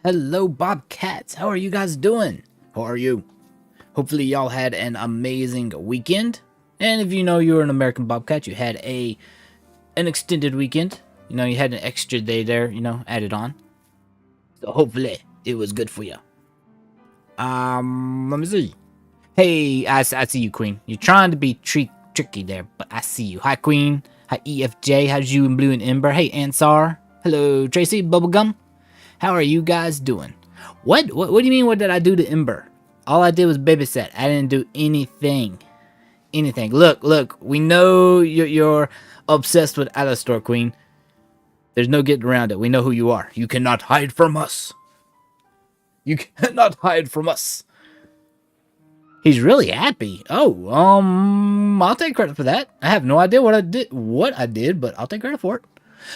Hello, Bobcats. How are you guys doing? How are you? Hopefully y'all had an amazing weekend. And if you know you're an American Bobcat, you had an extended weekend. You know, you had an extra day there, added on. So hopefully it was good for you. Let me see. Hey, I see you, Queen. You're trying to be tricky there, but I see you. Hi, Queen. Hi, EFJ. How's you and Blue and Ember? Hey, Ansar. Hello, Tracy. Bubblegum. How are you guys doing? What do you mean, what did I do to Ember? All I did was babysit. I didn't do anything. Look, we know you're obsessed with Alistar, Queen. There's no getting around it. We know who you are. You cannot hide from us. You cannot hide from us. He's really happy. Oh, I'll take credit for that. I have no idea what I did, but I'll take credit for it.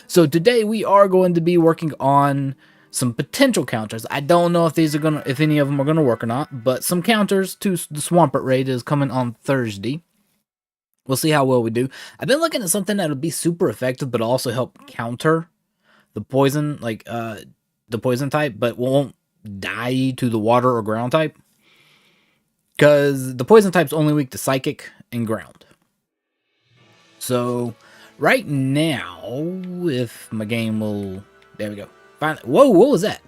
So today we are going to be working on some potential counters. I don't know if if any of them are gonna work or not, but some counters to the Swampert raid is coming on Thursday. We'll see how well we do. I've been looking at something that'll be super effective, but also help counter the poison, like the poison type, but won't die to the water or ground type. Because the poison type's only weak to psychic and ground. So right now, if my game will, there we go. Finally, whoa, what was that?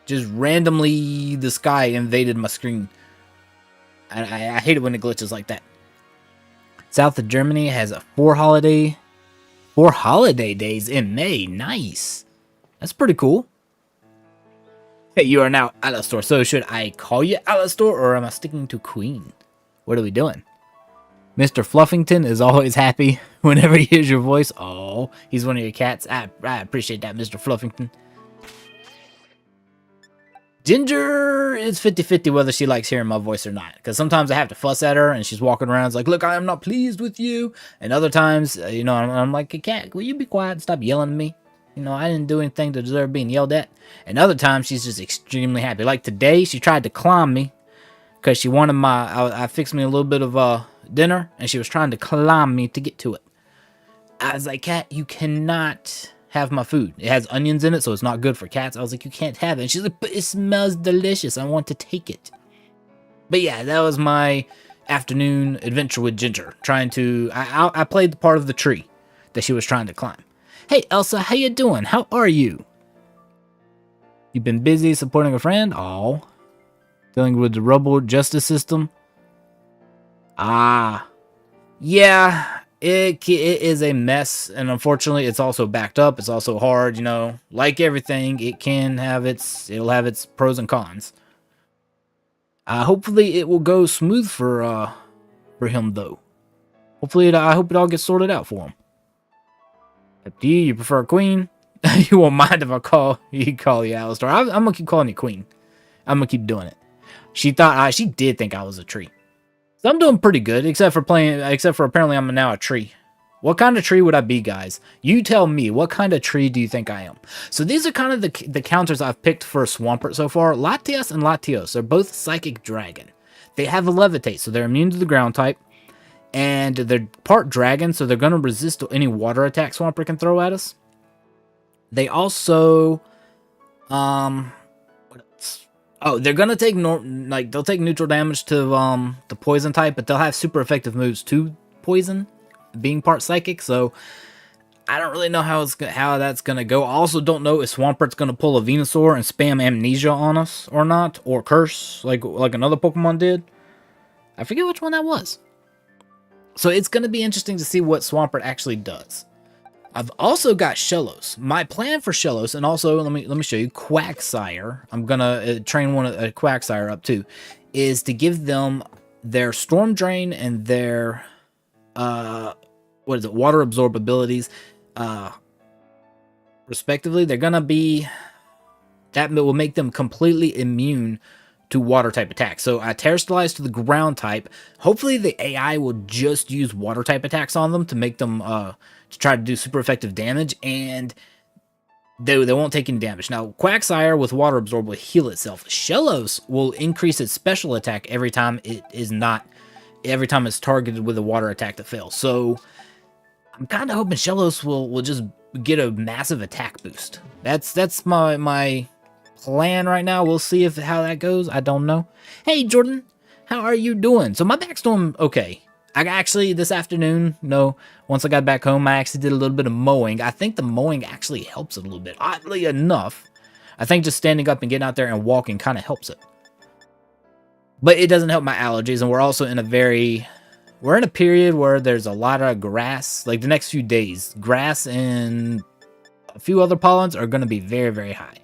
Just randomly, the sky invaded my screen. I hate it when it glitches like that. South of Germany has a 4 holiday days in May. Nice. That's pretty cool. Hey, you are now Alistar. So should I call you Alistar or am I sticking to Queen? What are we doing? Mr. Fluffington is always happy whenever he hears your voice. Oh, he's one of your cats. I appreciate that, Mr. Fluffington. Ginger is 50-50 whether she likes hearing my voice or not. Because sometimes I have to fuss at her and she's walking around. It's like, look, I am not pleased with you. And other times, I'm like, hey, cat, will you be quiet and stop yelling at me? I didn't do anything to deserve being yelled at. And other times, she's just extremely happy. Like today, she tried to climb me because she wanted I fixed me a little bit of dinner, and she was trying to climb me to get to it. I was like, cat, you cannot have my food. It has onions in it, so it's not good for cats. I was like, you can't have it. And she's like, but it smells delicious. I want to take it. But yeah, that was my afternoon adventure with Ginger. I played the part of the tree that she was trying to climb. Hey, Elsa, how you doing? How are you? You've been busy supporting a friend? Oh. Dealing with the rubble justice system? Ah. Yeah, it is a mess, and unfortunately, it's also backed up. It's also hard, Like everything, it'll have its pros and cons. Hopefully, it will go smooth for him, though. Hopefully, I hope it all gets sorted out for him. Up to you. You prefer a Queen? You won't mind if I call you Alistar. I'm gonna keep calling you Queen. I'm gonna keep doing it. She did think I was a tree. So I'm doing pretty good, except for apparently I'm now a tree. What kind of tree would I be, guys? You tell me. What kind of tree do you think I am? So these are kind of the counters I've picked for Swampert so far. Latias and Latios. They're both Psychic Dragon. They have a Levitate, so they're immune to the ground type. And they're part dragon, so they're going to resist any water attack Swampert can throw at us. They also... what else? Oh, they're going to take... they'll take neutral damage to the poison type, but they'll have super effective moves to poison, being part psychic, so... I don't really know how that's going to go. I also don't know if Swampert's going to pull a Venusaur and spam Amnesia on us or not, or Curse, like another Pokemon did. I forget which one that was. So it's going to be interesting to see what Swampert actually does. I've also got Shellos. My plan for Shellos, and also let me show you Quagsire. I'm going to train a Quagsire up too, is to give them their Storm Drain and their water absorb abilities respectively. They're going to be, that will make them completely immune to water type attacks. So I Terrestrialize to the ground type. Hopefully the AI will just use water type attacks on them to make them to try to do super effective damage, and they won't take any damage. Now Quagsire with water absorb will heal itself. Shellos will increase its special attack every time it's targeted with a water attack that fails. So I'm kind of hoping Shellos will just get a massive attack boost. That's my plan right now. We'll see how that goes. I don't know. Hey, Jordan, how are you doing? So my back's doing okay. I actually, this afternoon, once I got back home, I actually did a little bit of mowing. I think the mowing actually helps it a little bit, oddly enough. I think just standing up and getting out there and walking kind of helps it. But it doesn't help my allergies, and we're also in we're in a period where there's a lot of grass. Like the next few days, grass and a few other pollens are going to be very, very high.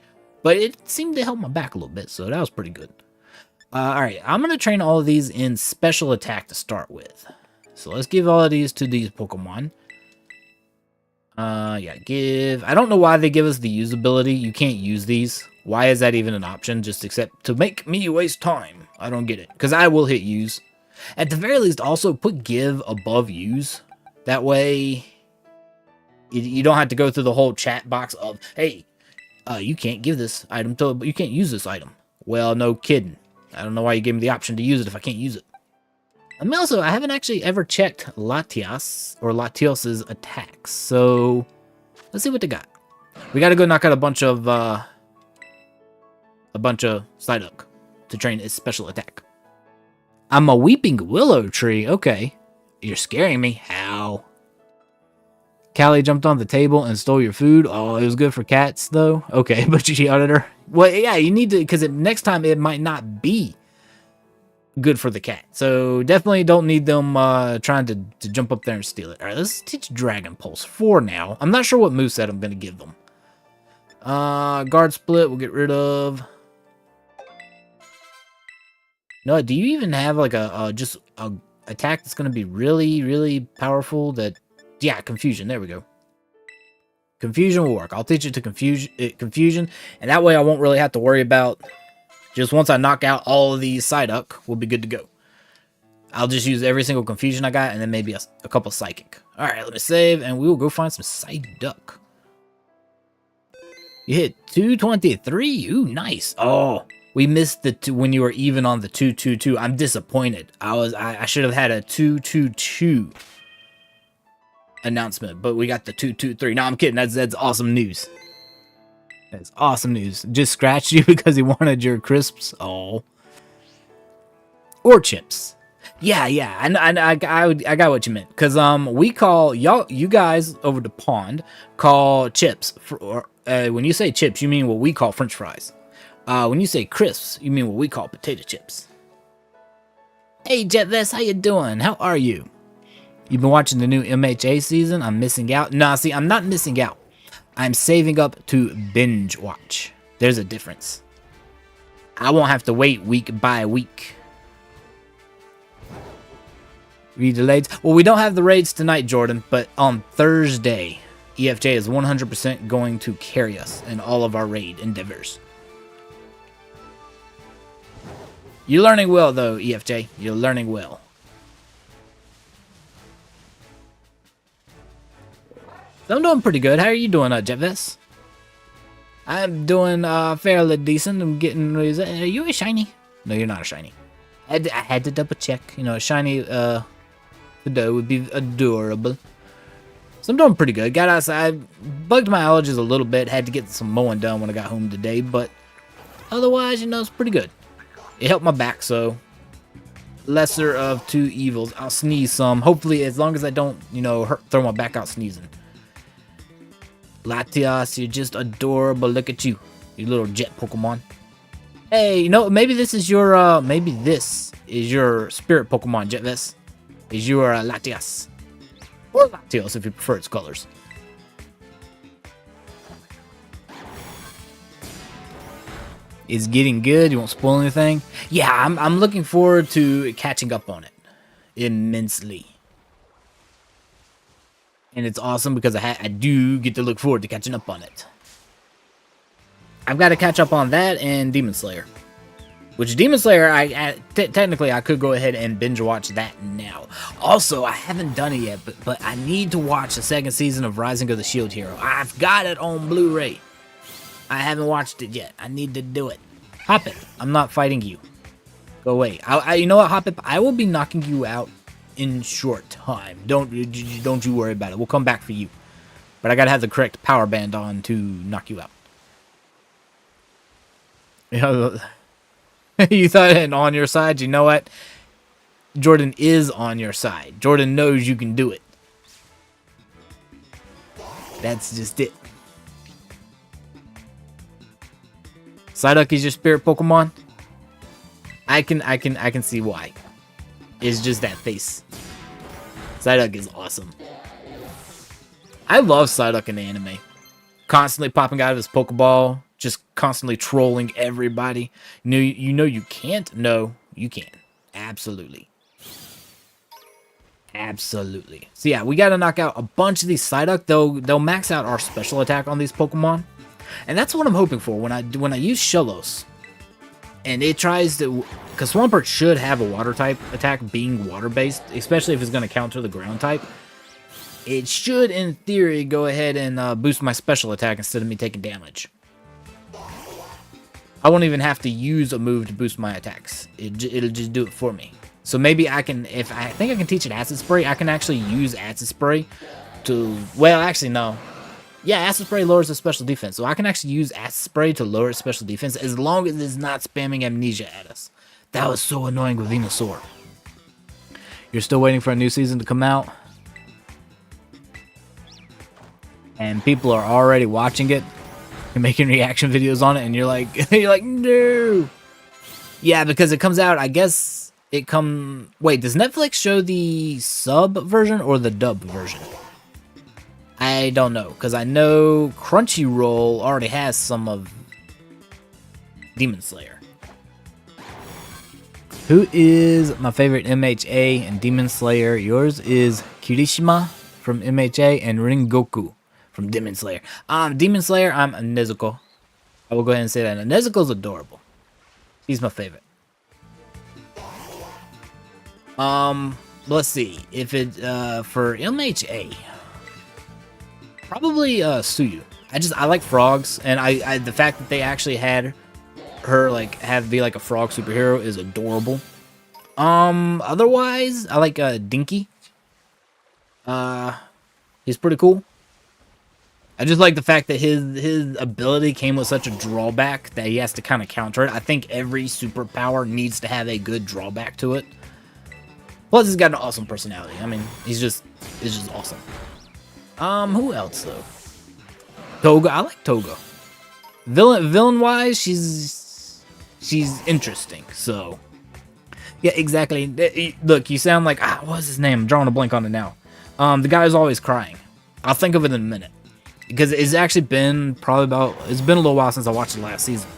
But it seemed to help my back a little bit, so that was pretty good. Alright, I'm going to train all of these in special attack to start with. So let's give all of these to these Pokemon. Yeah, I don't know why they give us the usability. You can't use these. Why is that even an option? Just except to make me waste time. I don't get it. Because I will hit use. At the very least, also put give above use. That way, you don't have to go through the whole chat box of, hey, you can't give this item to, you can't use this item. Well, no kidding. I don't know why you gave me the option to use it if I can't use it. I haven't actually ever checked Latios's attacks. So, let's see what they got. We got to go knock out a bunch of Psyduck to train its special attack. I'm a weeping willow tree. Okay. You're scaring me. How? Callie jumped on the table and stole your food. Oh, it was good for cats, though. Okay, but you yelled at her. Well, yeah, you need to, because next time it might not be good for the cat. So definitely don't need them trying to jump up there and steal it. All right, let's teach Dragon Pulse for now. I'm not sure what moveset I'm going to give them. Guard Split we'll get rid of. No, do you even have like just a attack that's going to be really, really powerful? Yeah, Confusion. There we go. Confusion will work. I'll teach it to Confusion, and that way I won't really have to worry about. Just once I knock out all of these Psyduck, we'll be good to go. I'll just use every single Confusion I got, and then maybe a couple Psychic. All right, let me save, and we will go find some Psyduck. You hit 223. Ooh, nice. Oh. We missed the two when you were even on the 222. I'm disappointed. I should have had a 222 announcement, but we got the 223. No, I'm kidding. That's awesome news. That's awesome news. Just scratched you because he wanted your crisps. Oh, or chips. Yeah. I got what you meant. Because we call you guys over the pond call chips. When you say chips, you mean what we call French fries. When you say crisps, you mean what we call potato chips. Hey, JetVest, how you doing? How are you? You've been watching the new MHA season? I'm missing out? Nah, see, I'm not missing out. I'm saving up to binge watch. There's a difference. I won't have to wait week by week. Read the raids. Well, we don't have the raids tonight, Jordan, but on Thursday, EFJ is 100% going to carry us in all of our raid endeavors. You're learning well, though, EFJ. You're learning well. So I'm doing pretty good. How are you doing, JetVest? I'm doing fairly decent. I'm getting... Are you a shiny? No, you're not a shiny. I had to double check. You know, a shiny today would be adorable. So I'm doing pretty good. Got outside. Bugged my allergies a little bit. Had to get some mowing done when I got home today. But otherwise, you know, it's pretty good. It helped my back, so lesser of two evils. I'll sneeze some. Hopefully, as long as I don't, you know, throw my back out sneezing. Latios, you're just adorable. Look at you. You little jet Pokemon. Hey, you know, maybe this is your, spirit Pokemon, JetVest. Is your Latios. Or Latios, if you prefer its colors. It's getting good. You won't spoil anything. Yeah, I'm looking forward to catching up on it immensely. And it's awesome because I do get to look forward to catching up on it. I've got to catch up on that and Demon Slayer. Which Demon Slayer, technically I could go ahead and binge watch that now. Also, I haven't done it yet, but I need to watch the second season of Rising of the Shield Hero. I've got it on Blu-ray. I haven't watched it yet. I need to do it. Hoppip, I'm not fighting you. Go away. You know what, Hoppip? I will be knocking you out in short time. Don't you worry about it. We'll come back for you. But I gotta have the correct power band on to knock you out. You know, you thought it on your side. You know what? Jordan is on your side. Jordan knows you can do it. That's just it. Psyduck is your spirit Pokemon. I can see why. It's just that face. Psyduck is awesome. I love Psyduck in the anime. Constantly popping out of his Pokeball, just constantly trolling everybody. You know you can't. No, you can. Absolutely. Absolutely. So yeah, we gotta knock out a bunch of these Psyduck. They'll max out our special attack on these Pokemon. And that's what I'm hoping for when I use Shellos. And it tries to... Because Swampert should have a water type attack being water based, especially if it's going to counter the ground type. It should, in theory, go ahead and boost my special attack instead of me taking damage. I won't even have to use a move to boost my attacks. It'll just do it for me. So maybe I can... If I think I can teach it Acid Spray, I can actually use Acid Spray to... Well, actually, no. Yeah, Acid Spray lowers the special defense, so I can actually use Acid Spray to lower its special defense as long as it's not spamming Amnesia at us. That was so annoying with Venusaur. You're still waiting for a new season to come out? And people are already watching it and making reaction videos on it, and you're like, no! Yeah, because it comes out, I guess it Wait, does Netflix show the sub version or the dub version? I don't know, because I know Crunchyroll already has some of Demon Slayer. Who is my favorite MHA and Demon Slayer? Yours is Kirishima from MHA and Rengoku from Demon Slayer. Demon Slayer, I'm a Nezuko. I will go ahead and say that. And Nezuko's adorable. He's my favorite. Let's see. If it, for MHA... Probably Suyu. I like frogs, and I the fact that they actually had her be like a frog superhero is adorable. Otherwise I like Dinky. He's pretty cool. I just like the fact that his ability came with such a drawback that he has to kind of counter it. I think every superpower needs to have a good drawback to it. Plus he's got an awesome personality. I mean, it's just awesome. Who else though? Toga. I like Toga. Villain wise, she's interesting. So yeah, exactly. Look, you sound like what's his name? I'm drawing a blank on it now. The guy who's always crying. I'll think of it in a minute because it's actually been it's been a little while since I watched the last season.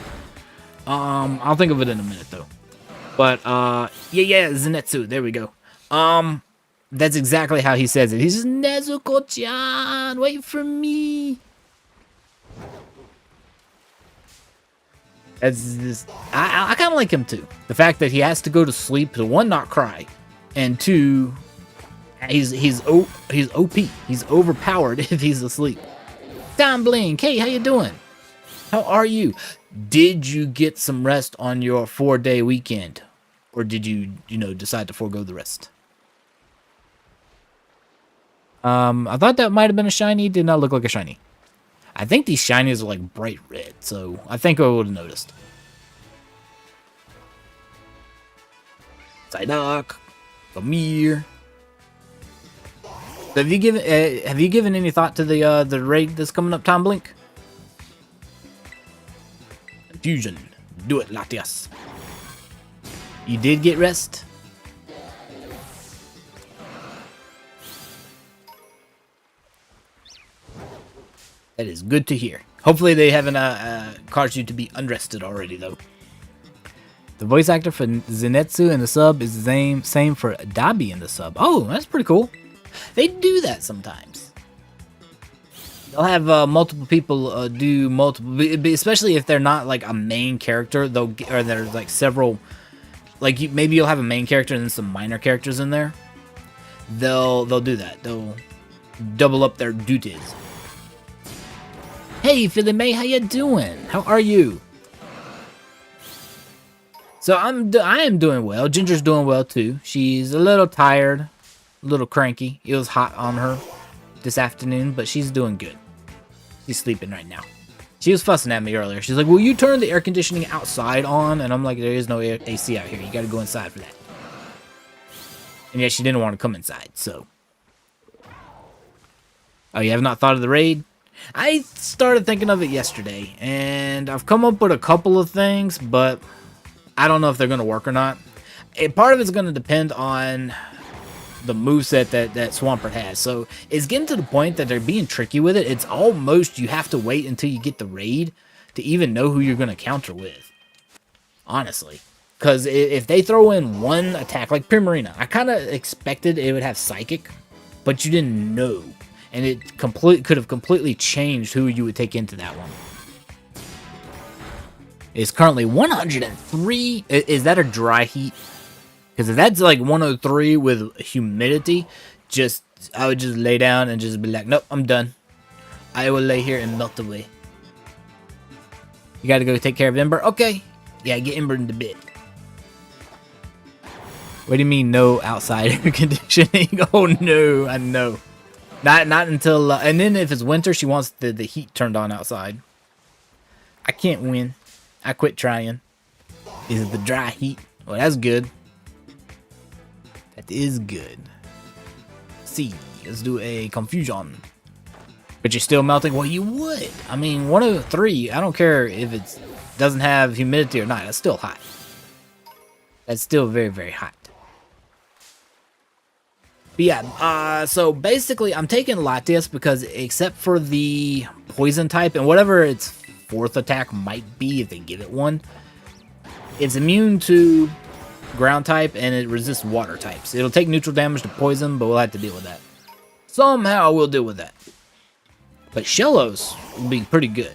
I'll think of it in a minute though. But yeah, Zenitsu. There we go. That's exactly how he says it. He's just, Nezuko-chan, wait for me. That's just, I kind of like him too. The fact that he has to go to sleep to one, not cry, and two, he's OP. He's overpowered if he's asleep. Tom Blink, hey, how you doing? How are you? Did you get some rest on your 4-day weekend, or did you decide to forego the rest? I thought that might have been a shiny. Did not look like a shiny. I think these shinies are like bright red, so I think I would have noticed. Psyduck, Amir. So have you given any thought to the raid that's coming up, Tom Blink? Fusion, do it, Latias. You did get rest. That is good to hear. Hopefully they haven't caused you to be unrested already, though. The voice actor for Zenitsu in the sub is the same for Dabi in the sub. Oh, that's pretty cool. They do that sometimes. They'll have multiple people do multiple, especially if they're not like a main character. Or there's like several, like maybe you'll have a main character and then some minor characters in there. They'll do that. They'll double up their duties. Hey, Philly May, how you doing? How are you? So I am doing well. Ginger's doing well too. She's a little tired, a little cranky. It was hot on her this afternoon, but she's doing good. She's sleeping right now. She was fussing at me earlier. She's like, will you turn the air conditioning outside on? And I'm like, there is no AC out here. You got to go inside for that. And yet she didn't want to come inside, so. Oh, you have not thought of the raid? I started thinking of it yesterday, and I've come up with a couple of things, but I don't know if they're going to work or not. Part of it's going to depend on the moveset that Swampert has. So it's getting to the point that they're being tricky with it. It's almost you have to wait until you get the raid to even know who you're going to counter with. Honestly. Because if they throw in one attack, like Primarina, I kind of expected it would have Psychic, but you didn't know. And it could have completely changed who you would take into that one. It's currently 103. Is that a dry heat? Because if that's like 103 with humidity, I would just lay down and just be like, nope, I'm done. I will lay here and melt away. You got to go take care of Ember? Okay. Yeah, get Ember in the bed. What do you mean no outside air conditioning? Oh no, I know. Not until, and then if it's winter, she wants the heat turned on outside. I can't win. I quit trying. Is it the dry heat? Well, that's good. That is good. See, let's do a confusion. But you're still melting? Well, you would. I mean, 103, I don't care if it doesn't have humidity or not. That's still hot. That's still very, very hot. But yeah, so basically I'm taking Latias because except for the poison type and whatever its fourth attack might be if they give it one, it's immune to ground type and it resists water types. It'll take neutral damage to poison, but we'll have to deal with that. Somehow we'll deal with that. But Shellos will be pretty good.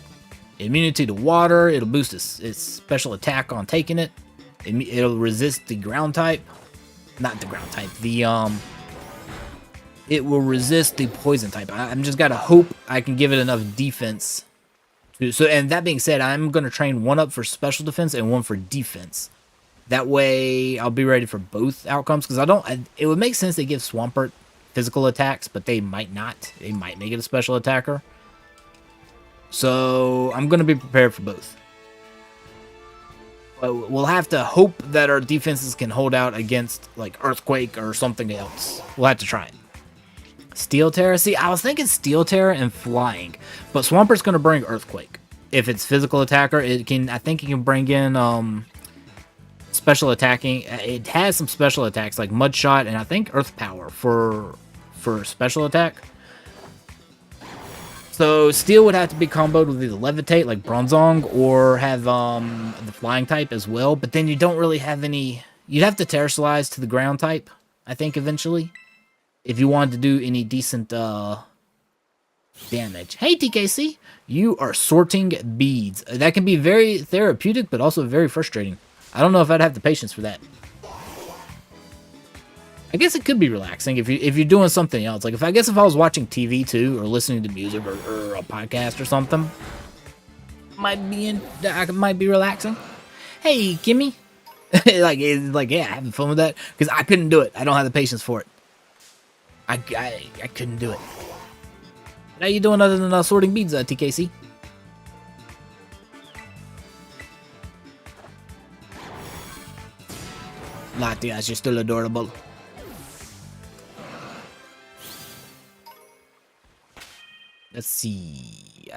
Immunity to water, it'll boost its special attack on taking it. It'll resist the ground type. Not the ground type, it will resist the poison type. I'm just gotta hope I can give it enough defense. And that being said, I'm gonna train one up for special defense and one for defense. That way, I'll be ready for both outcomes. Because it would make sense to give Swampert physical attacks, but they might not. They might make it a special attacker. So I'm gonna be prepared for both. But we'll have to hope that our defenses can hold out against like Earthquake or something else. We'll have to try it. Steel Tera? See, I was thinking Steel Tera and Flying, but Swampert's going to bring Earthquake. If it's physical attacker, I think it can bring in special attacking. It has some special attacks like Mud Shot and I think Earth Power for special attack. So Steel would have to be comboed with either Levitate like Bronzong or have the Flying type as well, but then you don't really have any. You'd have to Terrasilize to the ground type, I think, eventually. If you wanted to do any decent damage. Hey, TKC, you are sorting beads. That can be very therapeutic, but also very frustrating. I don't know if I'd have the patience for that. I guess it could be relaxing if you're doing something else. Like if I was watching TV too, or listening to music or a podcast or something, might be relaxing. Hey, Kimmy, like yeah, having fun with that because I couldn't do it. I don't have the patience for it. I couldn't do it. How you doing other than sorting beads, TKC? Latias, you're still adorable. Let's see.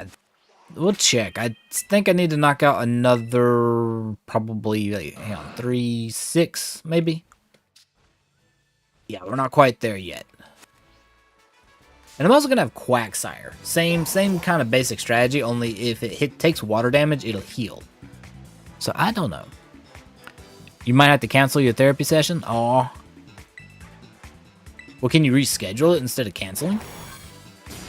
We'll check. I think I need to knock out another, probably, like, hang on, 3, 6, maybe? Yeah, we're not quite there yet. And I'm also going to have Quagsire. Same kind of basic strategy, only if it takes water damage, it'll heal. So, I don't know. You might have to cancel your therapy session. Aw. Well, can you reschedule it instead of canceling?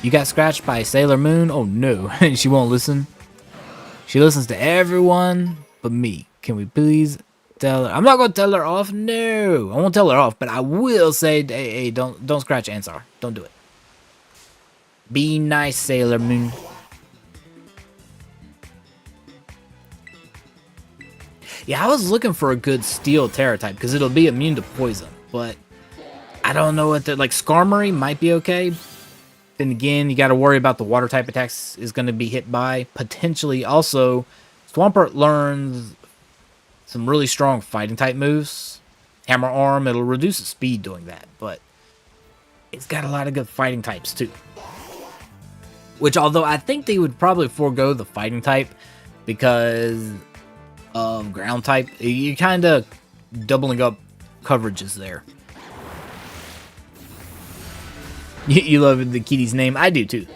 You got scratched by Sailor Moon? Oh, no. She won't listen. She listens to everyone but me. Can we please tell her? I'm not going to tell her off. No. I won't tell her off, but I will say, hey, don't scratch Ansar. Don't do it. Be nice, Sailor Moon. Yeah, I was looking for a good Steel Tera type because it'll be immune to poison, but I don't know what like Skarmory might be okay. Then again, you got to worry about the water type attacks is going to be hit by. Potentially also, Swampert learns some really strong fighting type moves. Hammer Arm, it'll reduce its speed doing that, but it's got a lot of good fighting types too. Which, although I think they would probably forego the fighting type because of ground type, you're kind of doubling up coverages there. You love the kitty's name? I do too.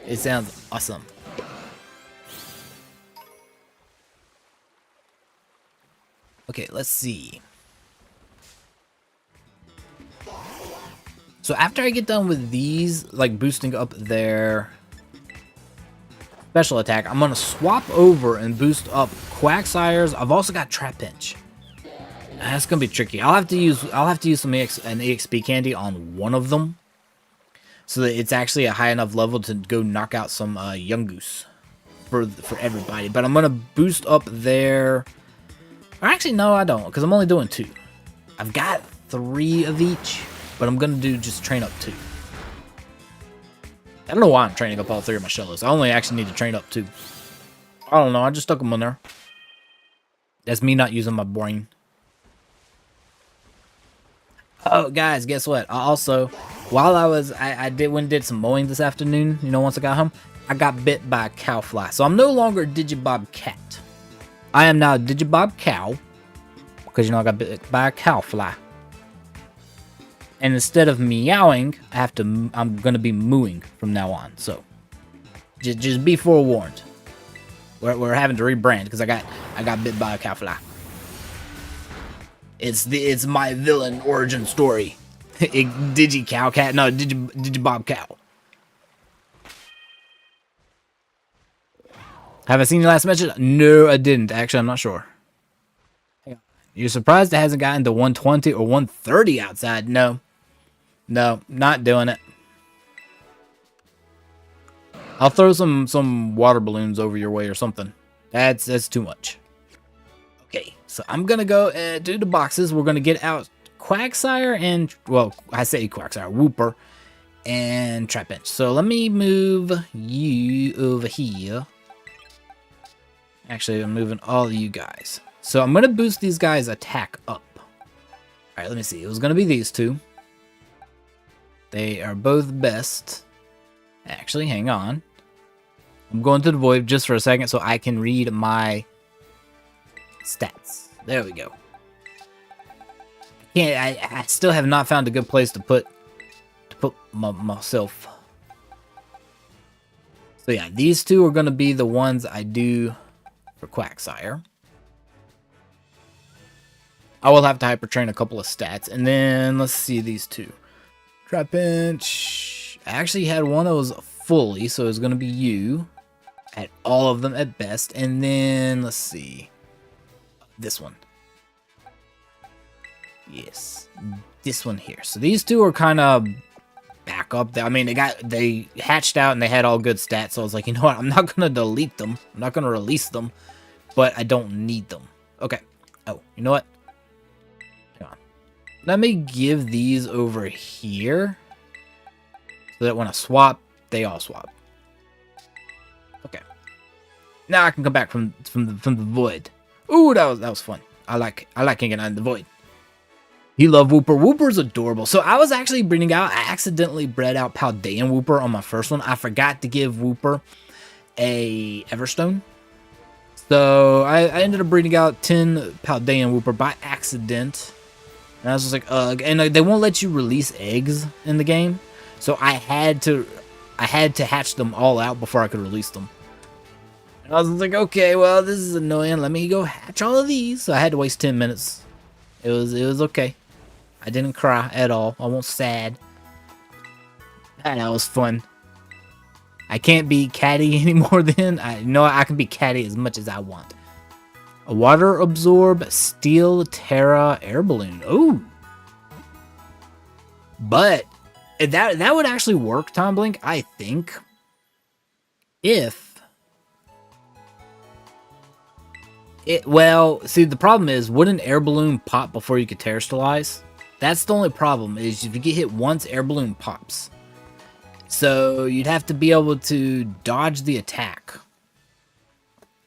It sounds awesome. Okay, let's see. So after I get done with these, like boosting up their special attack, I'm gonna swap over and boost up Quagsires. I've also got Trap Pinch. That's gonna be tricky. I'll have to use some an EXP candy on one of them, so that it's actually a high enough level to go knock out some Young Goose for everybody. But I'm gonna boost up their. Or actually, no, I don't, because I'm only doing 2. I've got 3 of each, but I'm gonna do just train up 2. I don't know why I'm training up all 3 of my shellos. I only actually need to train up 2. I don't know. I just stuck them on there. That's me not using my brain. Oh, guys, guess what? I also, while I did some mowing this afternoon, you know, once I got home, I got bit by a cowfly. So I'm no longer a Digibob cat. I am now a Digibob cow, because, you know, I got bit by a cowfly. And instead of meowing, I'm going to be mooing from now on. So, just be forewarned. We're having to rebrand, because I got bit by a cowfly. It's my villain origin story. Digicow cat. No, Digibob cow. Have I seen your last message? No, I didn't. Actually, I'm not sure. You're surprised it hasn't gotten to 120 or 130 outside? No. No, not doing it. I'll throw some water balloons over your way or something. That's too much. Okay, so I'm gonna go do the boxes. We're gonna get out Quagsire and, well, I say Quagsire, Whooper and Trapinch. So let me move you over here. Actually, I'm moving all of you guys. So I'm gonna boost these guys' attack up. All right, let me see. It was gonna be these 2. They are both best. Actually, hang on. I'm going to the void just for a second so I can read my stats. There we go. I still have not found a good place to put myself. So yeah, these 2 are going to be the ones I do for Quagsire. I will have to hyper train a couple of stats, and then let's see these 2. Trapinch. I actually had one that was fully, so it's going to be you. I had all of them at best. And then, let's see. This one. Yes. This one here. So these 2 are kind of back up. I mean, they hatched out and they had all good stats. So I was like, you know what? I'm not going to delete them. I'm not going to release them. But I don't need them. Okay. Oh, you know what? Let me give these over here so that when I swap, they all swap. Okay. Now I can come back from the void. Ooh, that was fun. I like hanging out in the void. You love Whooper. Whooper's adorable. So I was actually breeding out. I accidentally bred out Paldean Whooper on my first one. I forgot to give Whooper a Everstone. So I ended up breeding out 10 Paldean Whooper by accident. And I was just like, ugh. And they won't let you release eggs in the game. So I had to hatch them all out before I could release them. And I was like, okay, well, this is annoying. Let me go hatch all of these. So I had to waste 10 minutes. It was okay. I didn't cry at all. I wasn't sad. That was fun. I can't be catty anymore then. I know I can be catty as much as I want. A water absorb, steel, Tera, air balloon. Ooh. But that would actually work, Tom Blink, I think. Well, see, the problem is, would an air balloon pop before you could terrestrialize? That's the only problem, is if you get hit once, air balloon pops. So you'd have to be able to dodge the attack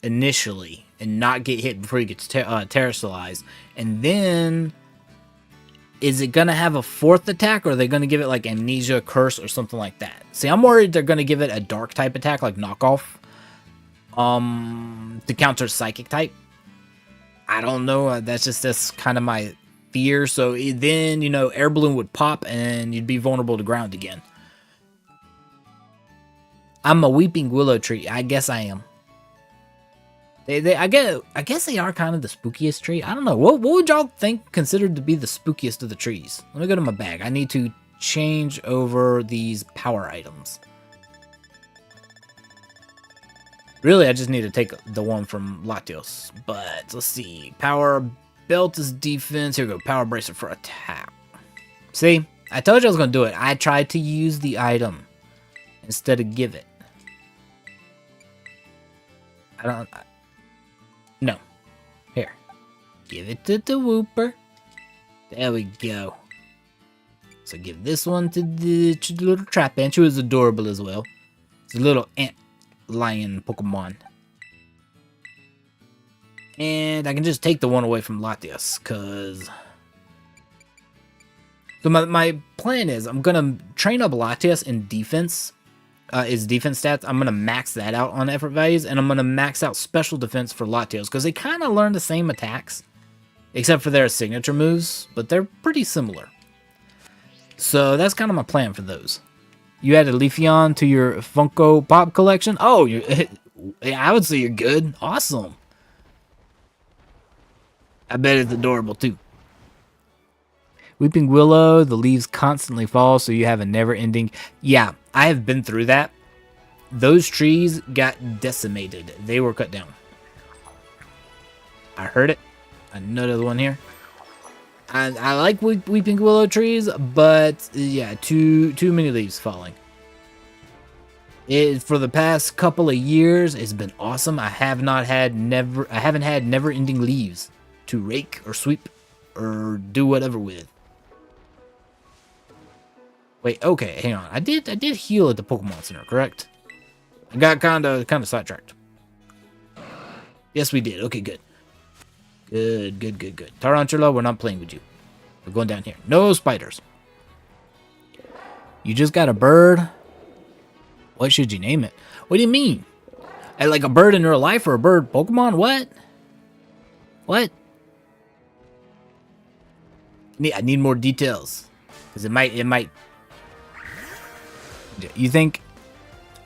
initially and not get hit before you get terrestrialized. And then, is it going to have a fourth attack, or are they going to give it like amnesia, curse, or something like that? See, I'm worried they're going to give it a dark type attack like knockoff to counter psychic type. I don't know. That's kind of my fear. So then, you know, air balloon would pop and you'd be vulnerable to ground again. I'm a weeping willow tree. I guess I am. I guess they are kind of the spookiest tree. I don't know. What would y'all think considered to be the spookiest of the trees? Let me go to my bag. I need to change over these power items. Really, I just need to take the one from Latios. But let's see. Power belt is defense. Here we go. Power bracer for attack. See? I told you I was going to do it. I tried to use the item instead of give it. No. Here. Give it to the Whooper. There we go. So give this one to the little trap ant, who is adorable as well. It's a little ant lion Pokemon. And I can just take the one away from Latias, because... So my plan is, I'm going to train up Latias in defense. His defense stats. I'm going to max that out on effort values, and I'm going to max out special defense for Latios, because they kind of learn the same attacks, except for their signature moves, but they're pretty similar. So that's kind of my plan for those. You added Leafeon to your Funko Pop collection? Oh, I would say you're good. Awesome. I bet it's adorable too. Weeping Willow, the leaves constantly fall, so you have a never-ending... Yeah, I have been through that. Those trees got decimated. They were cut down. I heard it. Another one here. I like Weeping Willow trees, but yeah, too many leaves falling. For the past couple of years, it's been awesome. I haven't had never-ending leaves to rake or sweep or do whatever with. Wait, okay, hang on. I did heal at the Pokemon Center, correct? I got kind of sidetracked. Yes, we did. Okay, good. Good. Tarantula, we're not playing with you. We're going down here. No spiders. You just got a bird? What should you name it? What do you mean? Like a bird in real life or a bird Pokemon? What? What? I need more details. Because it might... You think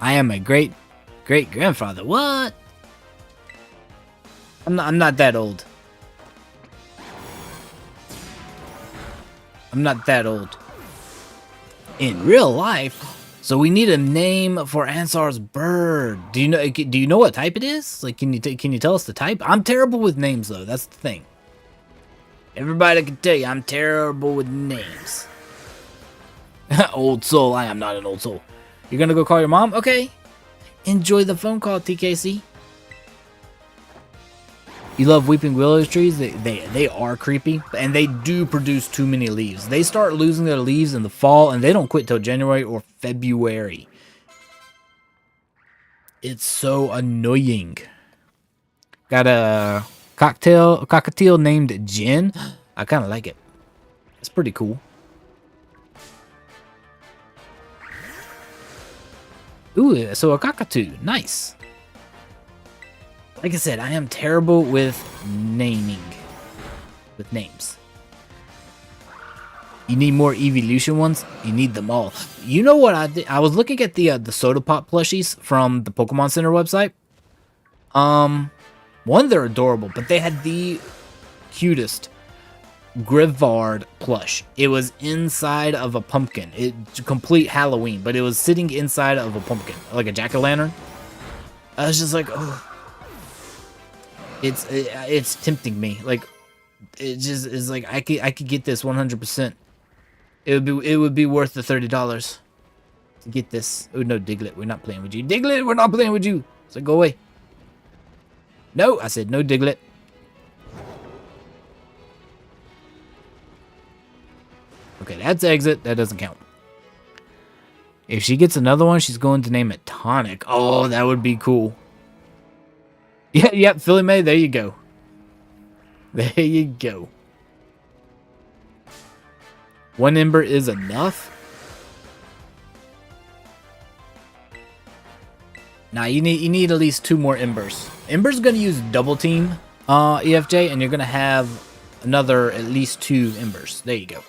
I am a great-grandfather? What? I'm not that old. I'm not that old. In real life? So we need a name for Ansar's bird. Do you know what type it is? Like, can you tell us the type? I'm terrible with names though. That's the thing. Everybody can tell you I'm terrible with names. Old soul. I am not an old soul. You're gonna go call your mom? Okay. Enjoy the phone call, TKC. You love Weeping Willow trees? They are creepy, and they do produce too many leaves. They start losing their leaves in the fall, and they don't quit till January or February. It's so annoying. Got a cockatiel named Jen. I kind of like it. It's pretty cool. Ooh, so a cockatoo. Nice. Like I said, I am terrible with naming. With names. You need more evolution ones? You need them all. You know what I did? I was looking at the Soda Pop plushies from the Pokemon Center website. One, they're adorable, but they had the cutest Grivard plush. It was inside of a pumpkin. It's complete Halloween, but it was sitting inside of a pumpkin, like a jack-o'-lantern. I was just like, oh. It's tempting me. Like, it just is like I could get this 100%. It would be worth the $30 to get this. Oh no, Diglett, we're not playing with you. Diglett, we're not playing with you. So go away. No, I said no, Diglett. Okay, that's exit. That doesn't count. If she gets another one, she's going to name it Tonic. Oh, that would be cool. Yeah, yep, Philly May, there you go. There you go. 1 ember is enough? Nah, you need at least 2 more embers. Ember's gonna use double team EFJ, and you're gonna have another at least 2 embers. There you go.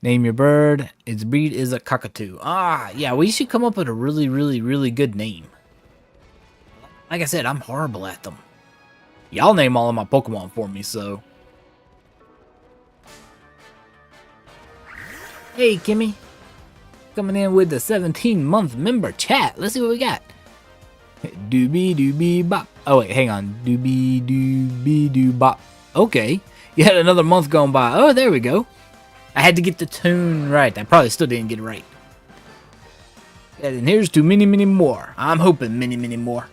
Name your bird. Its breed is a cockatoo. Ah, yeah, we should come up with a really good name. Like I said, I'm horrible at them. Y'all name all of my Pokemon for me, so. Hey, Kimmy. Coming in with the 17-month member chat. Let's see what we got. Doobie doobie bop. Oh, wait, hang on. Doobie doobie doo bop. Okay. You had another month going by. Oh, there we go. I had to get the tune right. I probably still didn't get it right. And here's to many more. I'm hoping many more.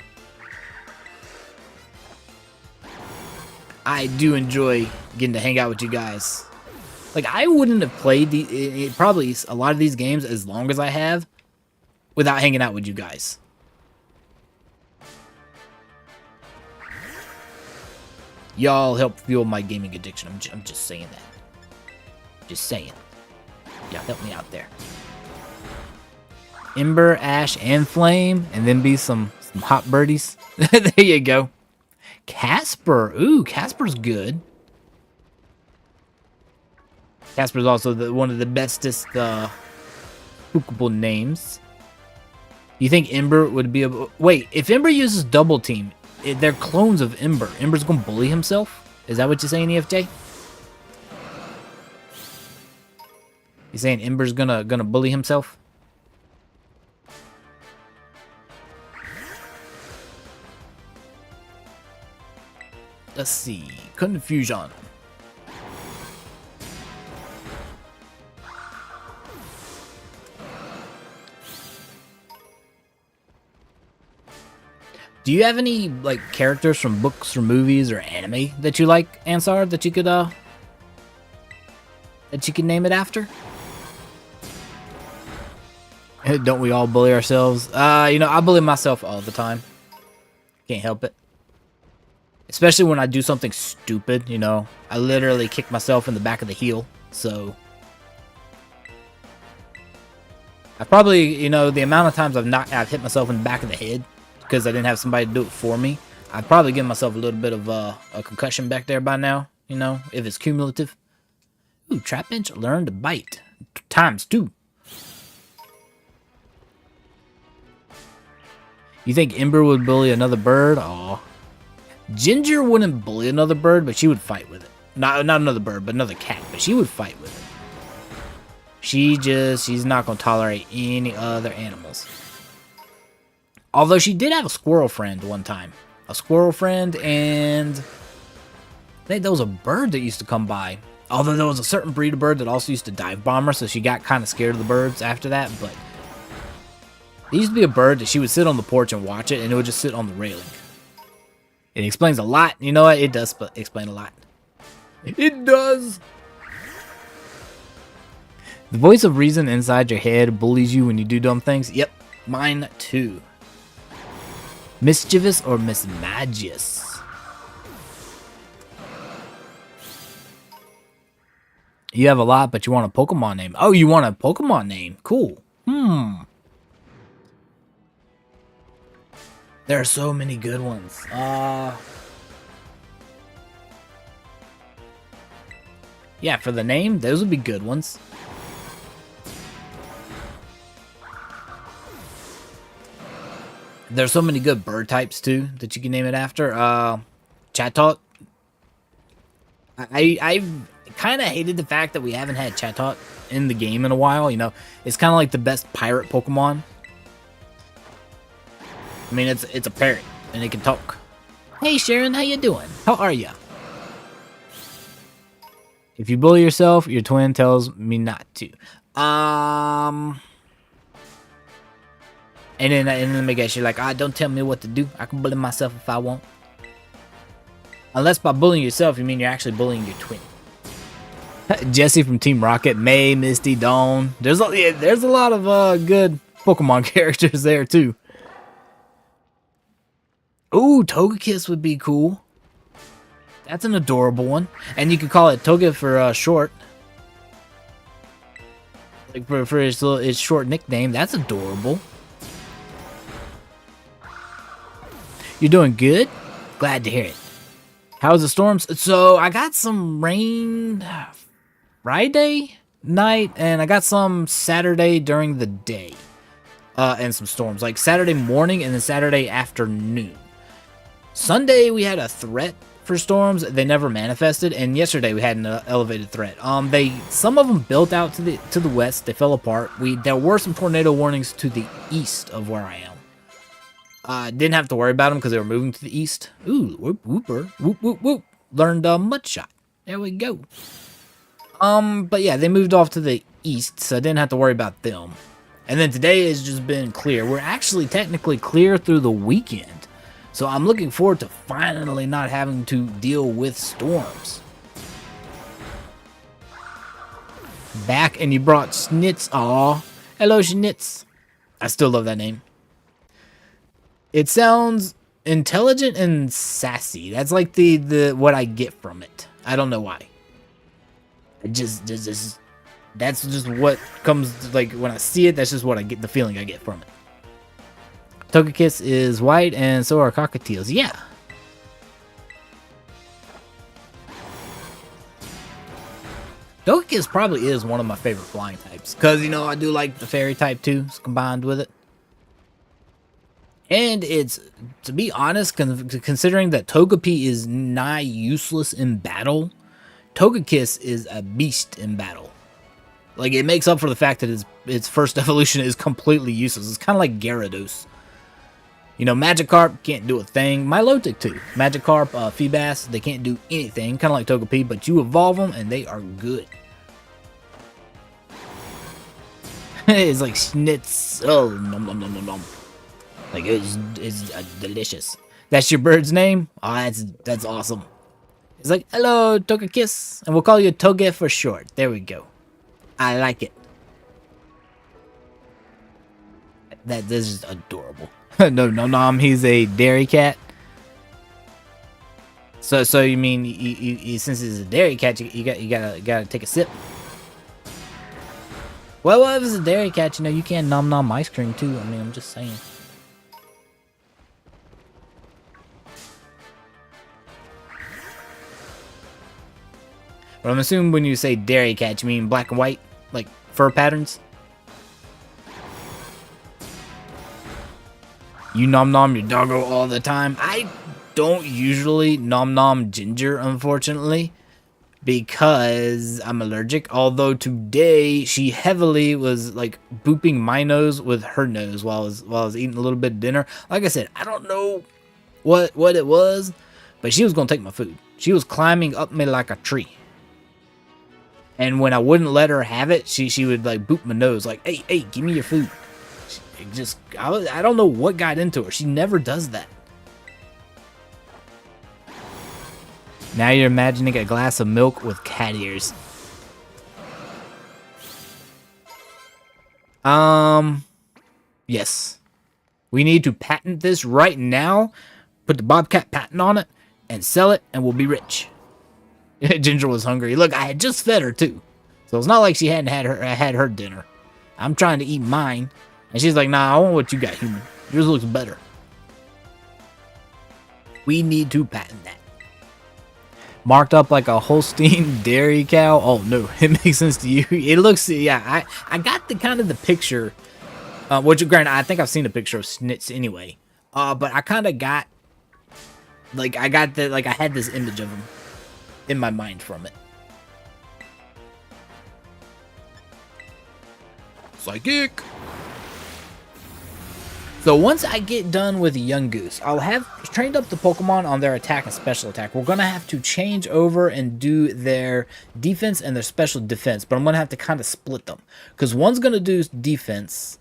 I do enjoy getting to hang out with you guys. Like, I wouldn't have played probably a lot of these games as long as I have without hanging out with you guys. Y'all help fuel my gaming addiction. I'm just saying that. Just saying. Y'all help me out there. Ember, Ash, and Flame, and then be some hot birdies. There you go. Casper. Ooh, Casper's good. Casper's also one of the bestest spookable names. You think Ember would be able... Wait, if Ember uses double team, they're clones of Ember. Ember's gonna bully himself? Is that what you're saying, EFJ? You saying Ember's gonna bully himself? Let's see. Confusion. Do you have any like characters from books or movies or anime that you like, Ansar, that you could name it after? Don't we all bully ourselves? You know, I bully myself all the time. Can't help it. Especially when I do something stupid, you know. I literally kick myself in the back of the heel, so... I probably, you know, the amount of times I've hit myself in the back of the head because I didn't have somebody to do it for me, I've probably given myself a little bit of a concussion back there by now, you know, if it's cumulative. Ooh, Trapinch learned to bite. ×2. You think Ember would bully another bird? Aw. Ginger wouldn't bully another bird, but she would fight with it. Not another bird, but another cat, but she would fight with it. She's not going to tolerate any other animals. Although she did have a squirrel friend one time. A squirrel friend, and I think there was a bird that used to come by. Although there was a certain breed of bird that also used to dive bomb her, so she got kind of scared of the birds after that, but there used to be a bird that she would sit on the porch and watch it, and it would just sit on the railing. It explains a lot. You know what? It does explain a lot. It does. The voice of reason inside your head bullies you when you do dumb things. Yep, mine too. Mischievous or mismagious? You have a lot, but you want a Pokemon name. Oh, you want a Pokemon name. Cool. There are so many good ones. Yeah, for the name, those would be good ones. There's so many good bird types, too, that you can name it after. Chatot. I've kind of hated the fact that we haven't had Chatot in the game in a while. You know, it's kind of like the best pirate Pokemon. I mean, it's a parrot, and it can talk. Hey, Sharon, how you doing? How are ya? If you bully yourself, your twin tells me not to. And then Miguel, she's like, don't tell me what to do. I can bully myself if I want. Unless by bullying yourself, you mean you're actually bullying your twin. Jesse from Team Rocket, May, Misty, Dawn. There's a lot of good Pokemon characters there too. Ooh, Togekiss would be cool. That's an adorable one, and you could call it Toga for short. Like for its short nickname. That's adorable. You're doing good? Glad to hear it. How's the storms? So I got some rain Friday night, and I got some Saturday during the day. And some storms, like Saturday morning and then Saturday afternoon. Sunday we had a threat for storms. They never manifested, and yesterday we had an elevated threat. Some of them built out to the west. They fell apart. There were some tornado warnings to the east of where I am. Didn't have to worry about them because they were moving to the east. Ooh, whooper, whoop whoop whoop. Learned mud shot. There we go. But yeah, they moved off to the east, so I didn't have to worry about them. And then today has just been clear. We're actually technically clear through the weekend. So I'm looking forward to finally not having to deal with storms. Back, and you brought Schnitz. Aw. Hello, Schnitz. I still love that name. It sounds intelligent and sassy. That's like the what I get from it. I don't know why. That's just what comes, like, when I see it, that's just what I get, the feeling I get from it. Togekiss is white, and so are cockatiels. Yeah. Togekiss probably is one of my favorite flying types. Because, you know, I do like the fairy type, too, combined with it. And it's, to be honest, considering that Togepi is nigh useless in battle, Togekiss is a beast in battle. Like, it makes up for the fact that its first evolution is completely useless. It's kind of like Gyarados. You know, Magikarp can't do a thing. Milotic, too. Magikarp, Feebas, they can't do anything. Kind of like Togepi, but you evolve them, and they are good. It's like Schnitzel. Nom, nom, nom, nom, nom. Like, it's delicious. That's your bird's name? Oh, that's awesome. It's like, hello, Togekiss. And we'll call you Toge for short. There we go. I like it. This is adorable. No, he's a dairy cat. So you mean you since he's a dairy cat, you gotta take a sip. Well, if it's a dairy cat, you know you can't nom ice cream too. I mean, I'm just saying. But I'm assuming when you say dairy cat, you mean black and white, like fur patterns. You nom your doggo all the time. I don't usually nom Ginger, unfortunately, because I'm allergic. Although today she heavily was like booping my nose with her nose while I was eating a little bit of dinner. Like I said, I don't know what it was, but she was gonna take my food. She was climbing up me like a tree. And when I wouldn't let her have it, she would like boop my nose like, hey, give me your food. I don't know what got into her. She never does that. Now you're imagining a glass of milk with cat ears. Yes. We need to patent this right now, put the Bobcat patent on it, and sell it, and we'll be rich. Ginger was hungry. Look, I had just fed her too. So it's not like she hadn't had her dinner. I'm trying to eat mine. And she's like, nah, I want what you got, human. Yours looks better. We need to patent that. Marked up like a Holstein dairy cow. Oh, no. It makes sense to you. It looks, yeah, I got the kind of the picture. Which, granted, I think I've seen a picture of Schnitz anyway. But I kind of got, like, I had this image of him in my mind from it. Psychic! So once I get done with Yungoos, I'll have trained up the Pokemon on their attack and special attack. We're going to have to change over and do their defense and their special defense, but I'm going to have to kind of split them. Because one's going to do defense,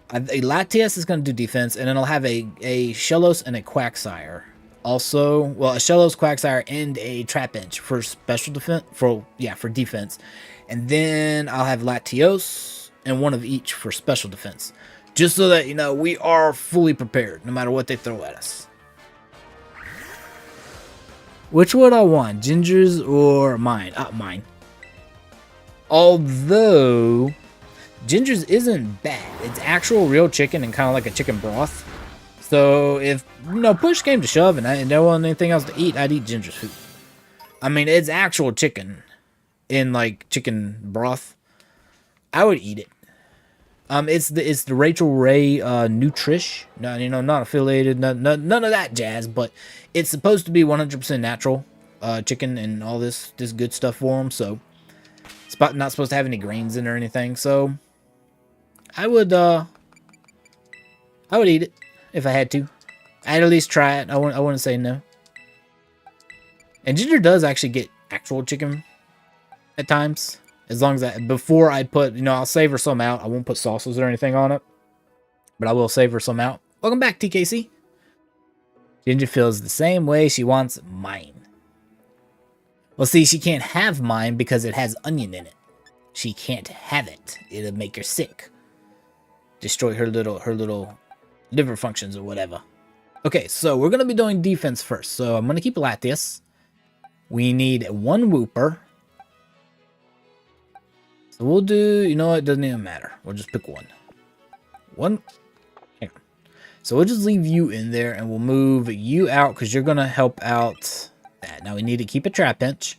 a Latias is going to do defense, and then I'll have a Shellos and a Quagsire Also, well, a Shellos, Quagsire, and a Trapinch for special defense. For defense. And then I'll have Latios and one of each for special defense. Just so that, you know, we are fully prepared no matter what they throw at us. Which would I want? Ginger's or mine? Mine. Although, Ginger's isn't bad. It's actual real chicken and kind of like a chicken broth. So if, you know, push came to shove and there wasn't anything else to eat, I'd eat Ginger's food. I mean, it's actual chicken in like chicken broth. I would eat it. It's the Rachel Ray Nutrish. No, you know, not affiliated, none of that jazz. But it's supposed to be 100% natural chicken and all this good stuff for them. So it's not supposed to have any grains in it or anything. So I would eat it if I had to. I'd at least try it. I wouldn't say no. And Ginger does actually get actual chicken at times. As long as before I put, you know, I'll savor some out. I won't put sauces or anything on it. But I will savor some out. Welcome back, TKC. Ginger feels the same way. She wants mine. Well, see, she can't have mine because it has onion in it. She can't have it. It'll make her sick. Destroy her little liver functions or whatever. Okay, so we're going to be doing defense first. So I'm going to keep Latias. We need one Wooper. So we'll do, you know what, it doesn't even matter. We'll just pick one. Hang on. So we'll just leave you in there and we'll move you out because you're going to help out that. Now we need to keep a Trapinch.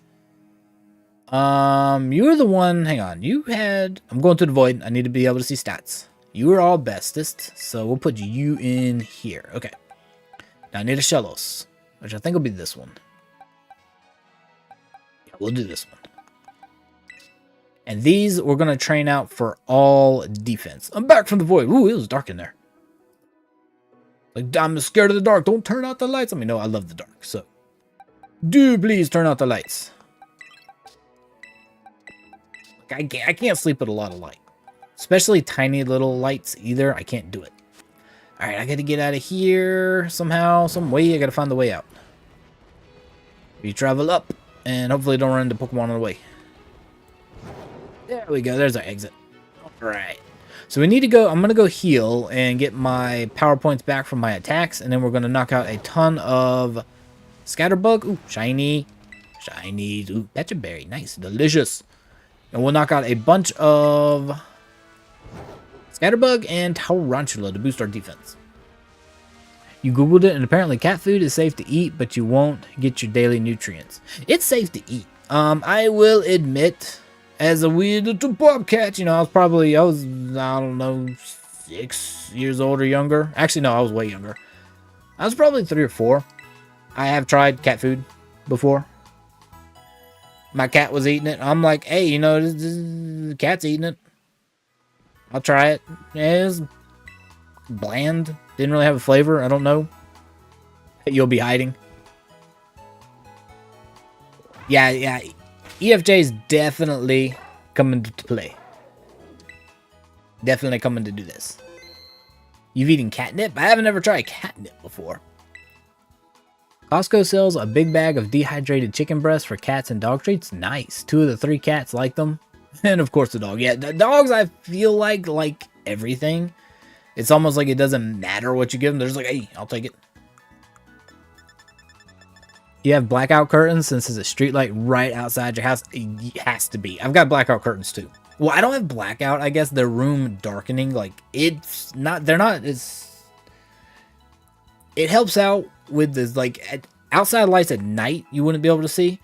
You were the one, hang on. I'm going to the void. I need to be able to see stats. You were all bestest. So we'll put you in here. Okay. Now I need a Shellos, which I think will be this one. Yeah, we'll do this one. And these we're going to train out for all defense. I'm back from the void. Ooh, it was dark in there. Like, I'm scared of the dark. Don't turn out the lights. I mean, no, I love the dark. So, do please turn out the lights. I can't sleep with a lot of light. Especially tiny little lights either. I can't do it. Alright, I got to get out of here somehow, some way. I got to find the way out. We travel up and hopefully don't run into Pokemon on the way. There we go. There's our exit. Alright. So we need to go. I'm going to go heal and get my power points back from my attacks. And then we're going to knock out a ton of Scatterbug. Ooh, shiny. Shiny. Ooh, Pechaberry. Nice. Delicious. And we'll knock out a bunch of Scatterbug and Tarantula to boost our defense. You Googled it and apparently cat food is safe to eat, but you won't get your daily nutrients. It's safe to eat. I will admit, as a weird little bobcat, you know, I don't know, 6 years old or younger. Actually, no, I was way younger. I was probably 3 or 4. I have tried cat food before. My cat was eating it. I'm like, hey, you know, the cat's eating it. I'll try it. Yeah, it was bland. Didn't really have a flavor. I don't know. You'll be hiding. Yeah. EFJ's definitely coming to play. Definitely coming to do this. You've eaten catnip? I haven't ever tried catnip before. Costco sells a big bag of dehydrated chicken breasts for cats and dog treats. Nice. 2 of the 3 cats like them. And of course the dog. Yeah, the dogs I feel like everything. It's almost like it doesn't matter what you give them. They're just like, hey, I'll take it. You have blackout curtains since there's a street light right outside your house. It has to be. I've got blackout curtains too. Well, I don't have blackout. I guess they're room darkening. Like, it's not, they're not, it's, it helps out with this, like, outside lights at night, you wouldn't be able to see,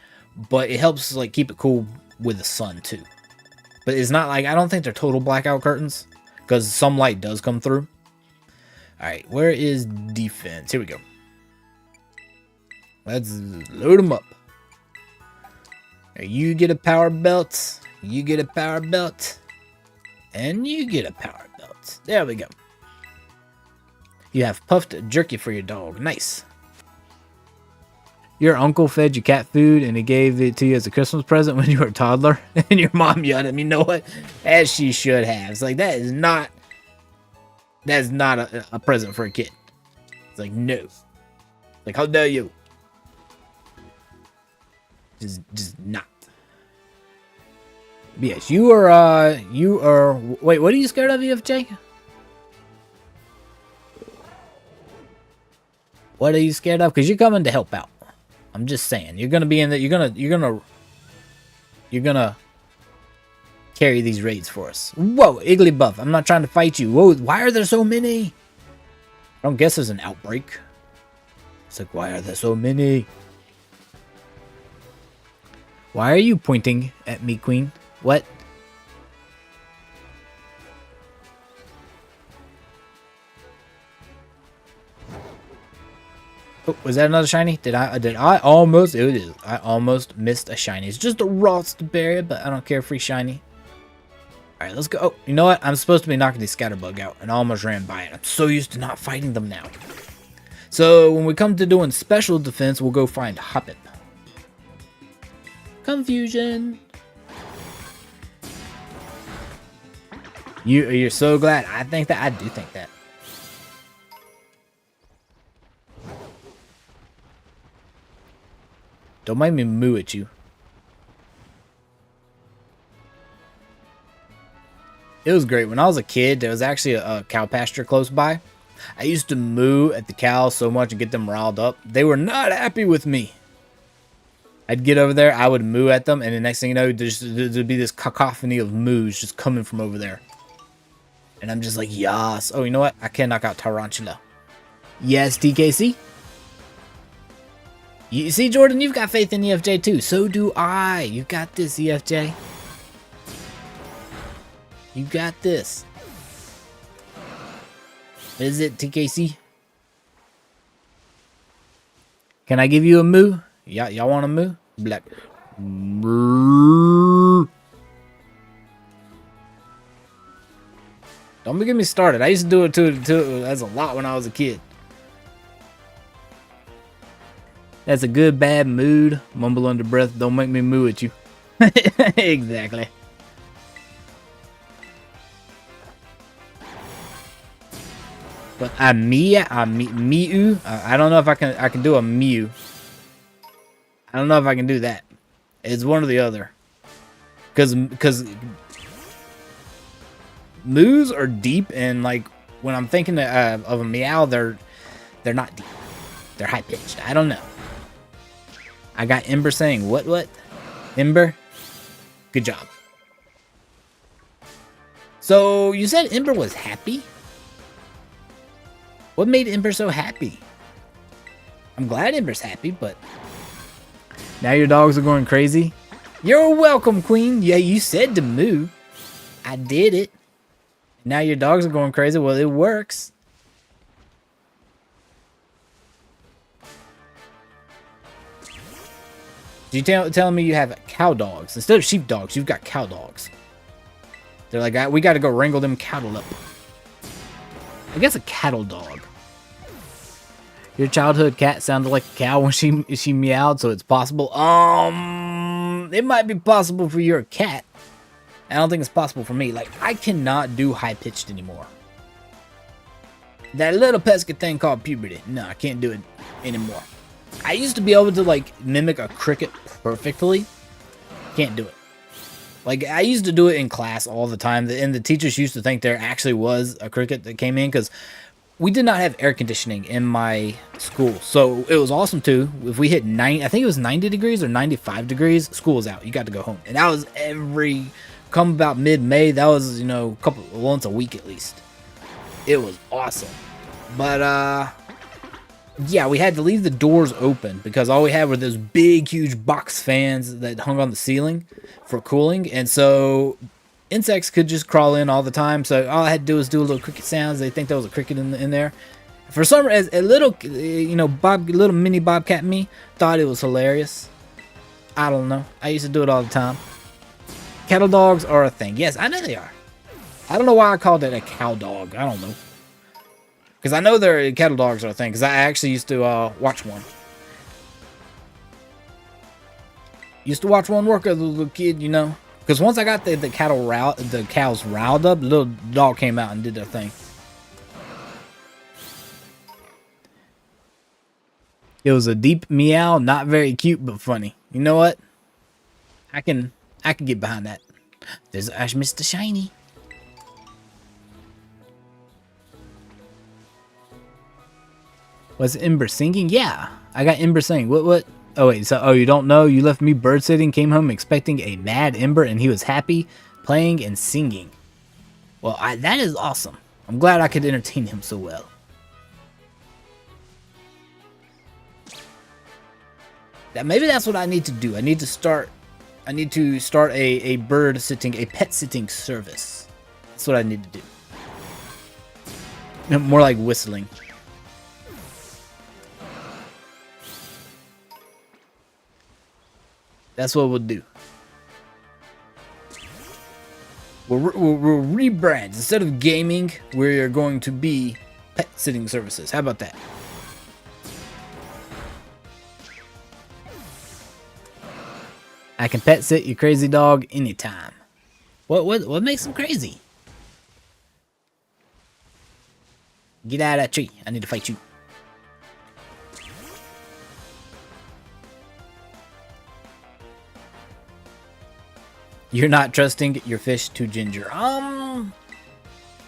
but it helps, like, keep it cool with the sun, too. But it's not like, I don't think they're total blackout curtains, because some light does come through. Alright, where is defense? Here we go. Let's load them up. You get a power belt, you get a power belt, and you get a power belt. There we go. You have puffed jerky for your dog. Nice. Your uncle fed you cat food and he gave it to you as a Christmas present when you were a toddler. And your mom yelled at him. You know what? As she should have. It's like, that is not a present for a kid. It's like, no. Like, how dare you? Just not. But yes, you are, wait, what are you scared of, EFJ? What are you scared of? Because you're coming to help out. I'm just saying. You're gonna be in the, you're gonna carry these raids for us. Whoa, Igglybuff, I'm not trying to fight you. Whoa, why are there so many? I don't guess there's an outbreak. It's like, why are there so many? Why are you pointing at me, Queen? What? Oh, was that another shiny? Did I almost, it is. I almost missed a shiny. It's just a Ralst barrier, but I don't care, free shiny. Alright, let's go. Oh, you know what? I'm supposed to be knocking the Scatterbug out, and I almost ran by it. I'm so used to not fighting them now. So, when we come to doing special defense, we'll go find Hoppip. Confusion. You're so glad. I think that. I do think that. Don't make me moo at you. It was great. When I was a kid, there was actually a cow pasture close by. I used to moo at the cows so much and get them riled up. They were not happy with me. I'd get over there, I would moo at them, and the next thing you know, there'd be this cacophony of moos just coming from over there. And I'm just like, yas. Oh, you know what? I can knock out Tarantula. Yes, TKC. You see, Jordan, you've got faith in EFJ too. So do I. You got this, EFJ. You got this. Is it, TKC? Can I give you a moo? Y'all want a moo? Black. Don't get me started. I used to do it too as a lot when I was a kid. That's a good bad mood. Mumble under breath. Don't make me moo at you. Exactly. But a Miu. I don't know if I can do a Mew. I don't know if I can do that. It's one or the other. Cause moos are deep, and like when I'm thinking of a meow, they're not deep. They're high pitched. I don't know. I got Ember saying what? Ember? Good job. So you said Ember was happy? What made Ember so happy? I'm glad Ember's happy, but now your dogs are going crazy. You're welcome, Queen. Yeah, you said to moo. I did it. Now your dogs are going crazy. Well, it works. You telling me you have cow dogs instead of sheep dogs? You've got cow dogs. They're like, we got to go wrangle them cattle up. I guess a cattle dog. Your childhood cat sounded like a cow when she meowed, so it's possible. It might be possible for your cat. I don't think it's possible for me. Like, I cannot do high-pitched anymore. That little pesky thing called puberty. No, I can't do it anymore. I used to be able to, like, mimic a cricket perfectly. Can't do it. Like, I used to do it in class all the time, and the teachers used to think there actually was a cricket that came in, because we did not have air conditioning in my school. So it was awesome, too. If we hit 90, I think it was 90 degrees or 95 degrees, school was out. You got to go home. And that was come about mid-May, that was, you know, once a week at least. It was awesome. But, yeah, we had to leave the doors open because all we had were those big, huge box fans that hung on the ceiling for cooling. And so insects could just crawl in all the time. So all I had to do was do a little cricket sounds. They think there was a cricket in there. For some reason, a little, you know, little mini bobcat me thought it was hilarious. I don't know. I used to do it all the time. Cattle dogs are a thing. Yes, I know they are. I don't know why I called it a cow dog. I don't know. Because I know cattle dogs are a thing. Because I actually used to watch one. Used to watch one work as a little kid, you know. Because once I got the cows riled up, the little dog came out and did their thing. It was a deep meow, not very cute, but funny. You know what? I can get behind that. There's Ash Mr. Shiny. Was Ember singing? Yeah, I got Ember singing. What? Oh wait, so you don't know? You left me bird sitting, came home expecting a mad Ember, and he was happy, playing and singing. Well, that is awesome. I'm glad I could entertain him so well. Maybe that's what I need to do. I need to start a bird sitting, a pet sitting service. That's what I need to do. More like whistling. That's what we'll do. We'll rebrand. Instead of gaming, we're going to be pet sitting services. How about that? I can pet sit your crazy dog anytime. What makes him crazy? Get out of that tree. I need to fight you. You're not trusting your fish to Ginger. I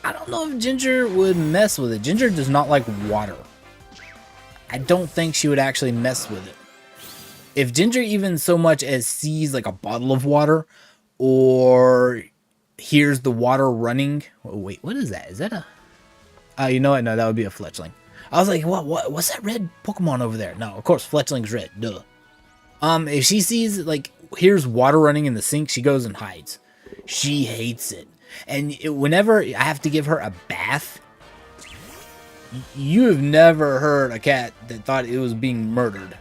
don't know if Ginger would mess with it. Ginger does not like water. I don't think she would actually mess with it. If Ginger even so much as sees like a bottle of water or hears the water running. Oh, wait, what is that? Is that a... you know what? No, that would be a Fletchling. I was like, what's that red Pokemon over there? No, of course, Fletchling's red. Duh. If she sees, like, hears water running in the sink, she goes and hides. She hates it. And whenever I have to give her a bath, you have never heard a cat that thought it was being murdered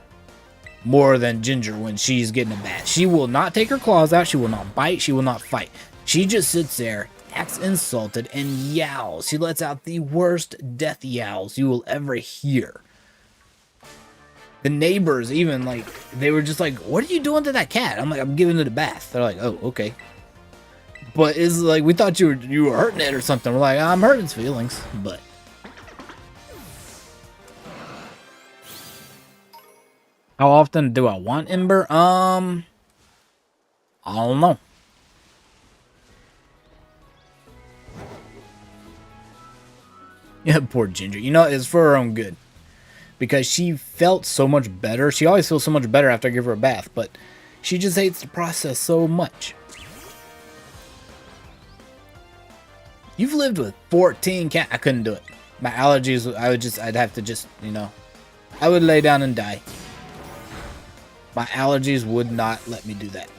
more than Ginger when she's getting a bath. She will not take her claws out. She will not bite. She will not fight. She just sits there, acts insulted, and yowls. She lets out the worst death yowls you will ever hear. The neighbors even, like, they were just like, what are you doing to that cat? I'm like, I'm giving it a bath. They're like, oh, okay. But it's like, we thought you were hurting it or something. We're like, I'm hurting its feelings, but... How often do I want Ember? I don't know. Yeah, poor Ginger. You know, it's for her own good. Because she felt so much better. She always feels so much better after I give her a bath, but she just hates the process so much. You've lived with 14 cats. I couldn't do it. My allergies, I'd have to just, you know, I would lay down and die. My allergies would not let me do that.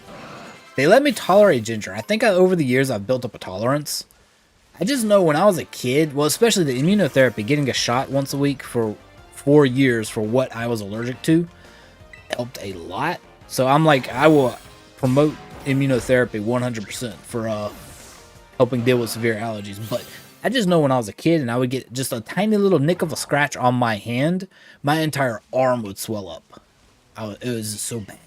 They let me tolerate Ginger. I think over the years I've built up a tolerance. I just know when I was a kid, well, especially the immunotherapy, getting a shot once a week for 4 years for what I was allergic to helped a lot. So I'm like, I will promote immunotherapy 100% for helping deal with severe allergies. But I just know when I was a kid and I would get just a tiny little nick of a scratch on my hand, my entire arm would swell up. It was so bad.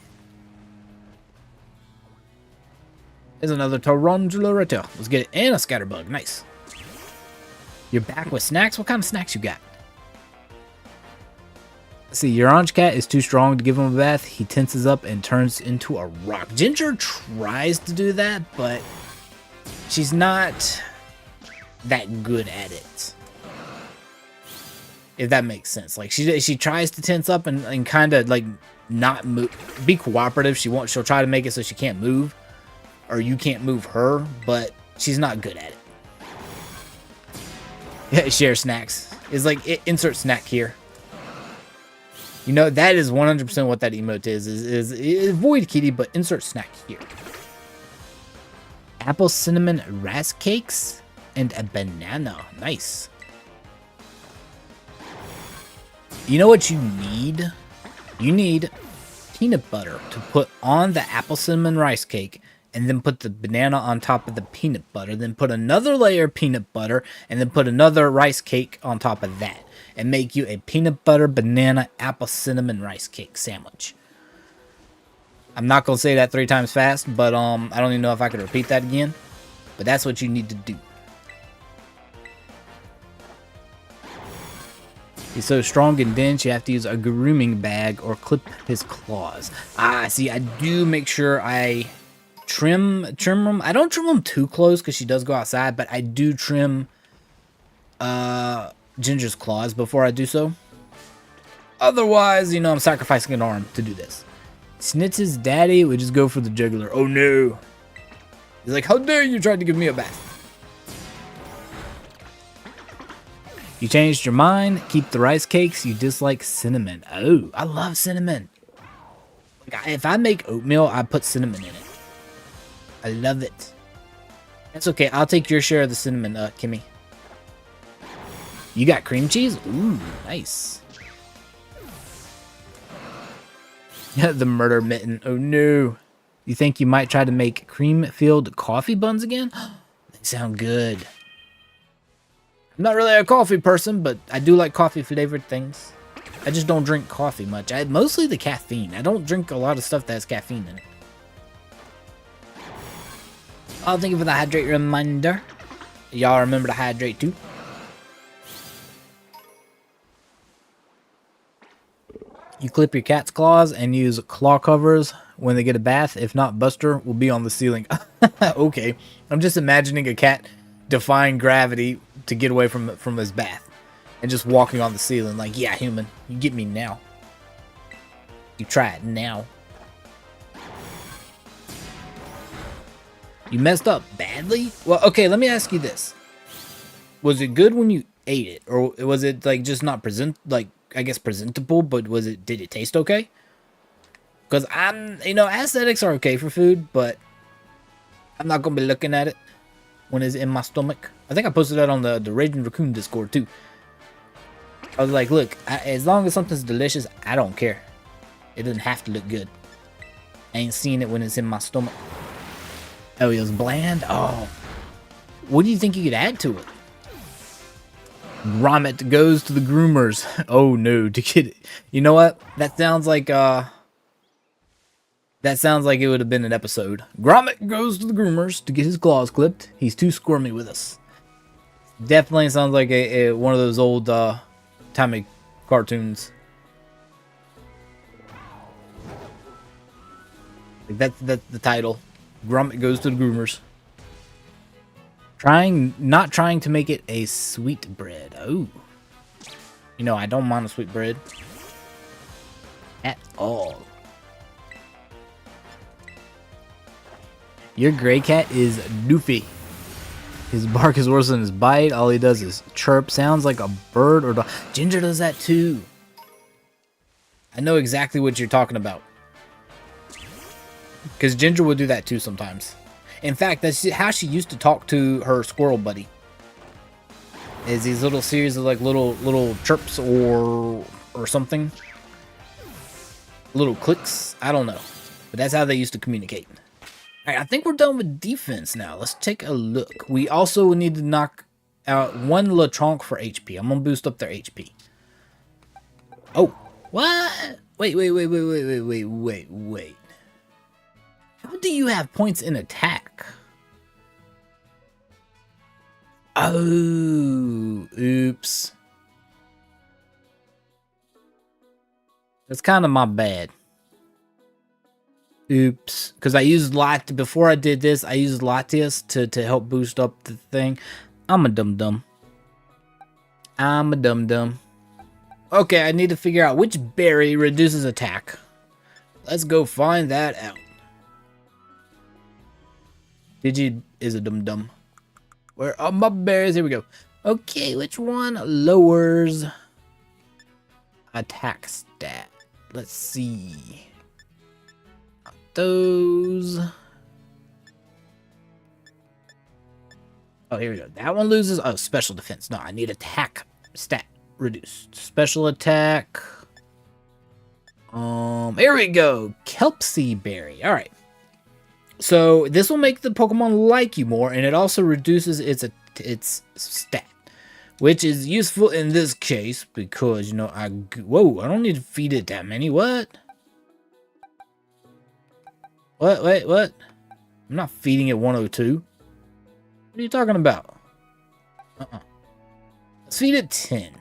There's another Tarantula right there. Let's get it. And a Scatterbug. Nice. You're back with snacks? What kind of snacks you got? Let's see. Your orange cat is too strong to give him a bath. He tenses up and turns into a rock. Ginger tries to do that, but she's not that good at it. If that makes sense. Like, she tries to tense up and kind of, like, not move. Be cooperative. She'll try to make it so she can't move. Or you can't move her, but she's not good at it. Yeah, share snacks. It's like, insert snack here. You know, that is 100% what that emote is avoid kitty, but insert snack here. Apple cinnamon rice cakes and a banana. Nice. You know what you need? You need peanut butter to put on the apple cinnamon rice cake, and then put the banana on top of the peanut butter, then put another layer of peanut butter, and then put another rice cake on top of that, and make you a peanut butter, banana, apple cinnamon rice cake sandwich. I'm not going to say that 3 times fast, but I don't even know if I could repeat that again, but that's what you need to do. He's so strong and dense, you have to use a grooming bag or clip his claws. Ah, see, I do make sure I trim them. I don't trim them too close because she does go outside, but I do trim Ginger's claws before I do so. Otherwise, you know, I'm sacrificing an arm to do this. Snitz's daddy would just go for the jugular. Oh no. He's like, how dare you try to give me a bath? You changed your mind. Keep the rice cakes. You dislike cinnamon. Oh, I love cinnamon. Like, if I make oatmeal, I put cinnamon in it. I love it. That's okay. I'll take your share of the cinnamon, Kimmy. You got cream cheese? Ooh, nice. The murder mitten. Oh no. You think you might try to make cream-filled coffee buns again? They sound good. I'm not really a coffee person, but I do like coffee-flavored things. I just don't drink coffee much. Mostly the caffeine. I don't drink a lot of stuff that has caffeine in it. Oh, thank you for the hydrate reminder. Y'all remember to hydrate too. You clip your cat's claws and use claw covers when they get a bath. If not, Buster will be on the ceiling. Okay. I'm just imagining a cat defying gravity to get away from his bath. And just walking on the ceiling like, yeah, human, you get me now. You try it now. You messed up badly? Well, okay, let me ask you this. Was it good when you ate it? Or was it like just not presentable, but did it taste okay? Because aesthetics are okay for food, but I'm not going to be looking at it when it's in my stomach. I think I posted that on the Raging Raccoon Discord too. I was like, look, as long as something's delicious, I don't care. It doesn't have to look good. I ain't seeing it when it's in my stomach. Oh, it was bland? Oh. What do you think you could add to it? Grommet goes to the groomers. Oh no, to get it. You know what? That sounds like it would have been an episode. Grommet goes to the groomers to get his claws clipped. He's too squirmy with us. Definitely sounds like one of those old timey cartoons. That's the title. Grommet goes to the groomers. Not trying to make it a sweet bread. Oh. You know, I don't mind a sweet bread. At all. Your gray cat is doofy. His bark is worse than his bite. All he does is chirp. Sounds like a bird or dog. Ginger does that too. I know exactly what you're talking about. Because Ginger will do that too sometimes. In fact, that's how she used to talk to her squirrel buddy. Is these little series of like little chirps or something. Little clicks. I don't know. But that's how they used to communicate. Alright, I think we're done with defense now. Let's take a look. We also need to knock out one Latronc for HP. I'm going to boost up their HP. Oh. What? Wait. How do you have points in attack? Oh, oops. That's kind of my bad. Oops. Because I used before I did this, I used Latias to help boost up the thing. I'm a dum-dum. Okay, I need to figure out which berry reduces attack. Let's go find that out. Digi is a dum-dum. Where are my berries? Here we go. Okay, which one lowers attack stat? Let's see. Those. Oh, here we go. That one loses. Oh, special defense. No, I need attack stat reduced. Special attack. Here we go. Kelpsy berry. All right. So this will make the Pokemon like you more, and it also reduces its stat, which is useful in this case because, you know, I don't need to feed it that many. What? What? I'm not feeding it 102. What are you talking about? Let's feed it 10.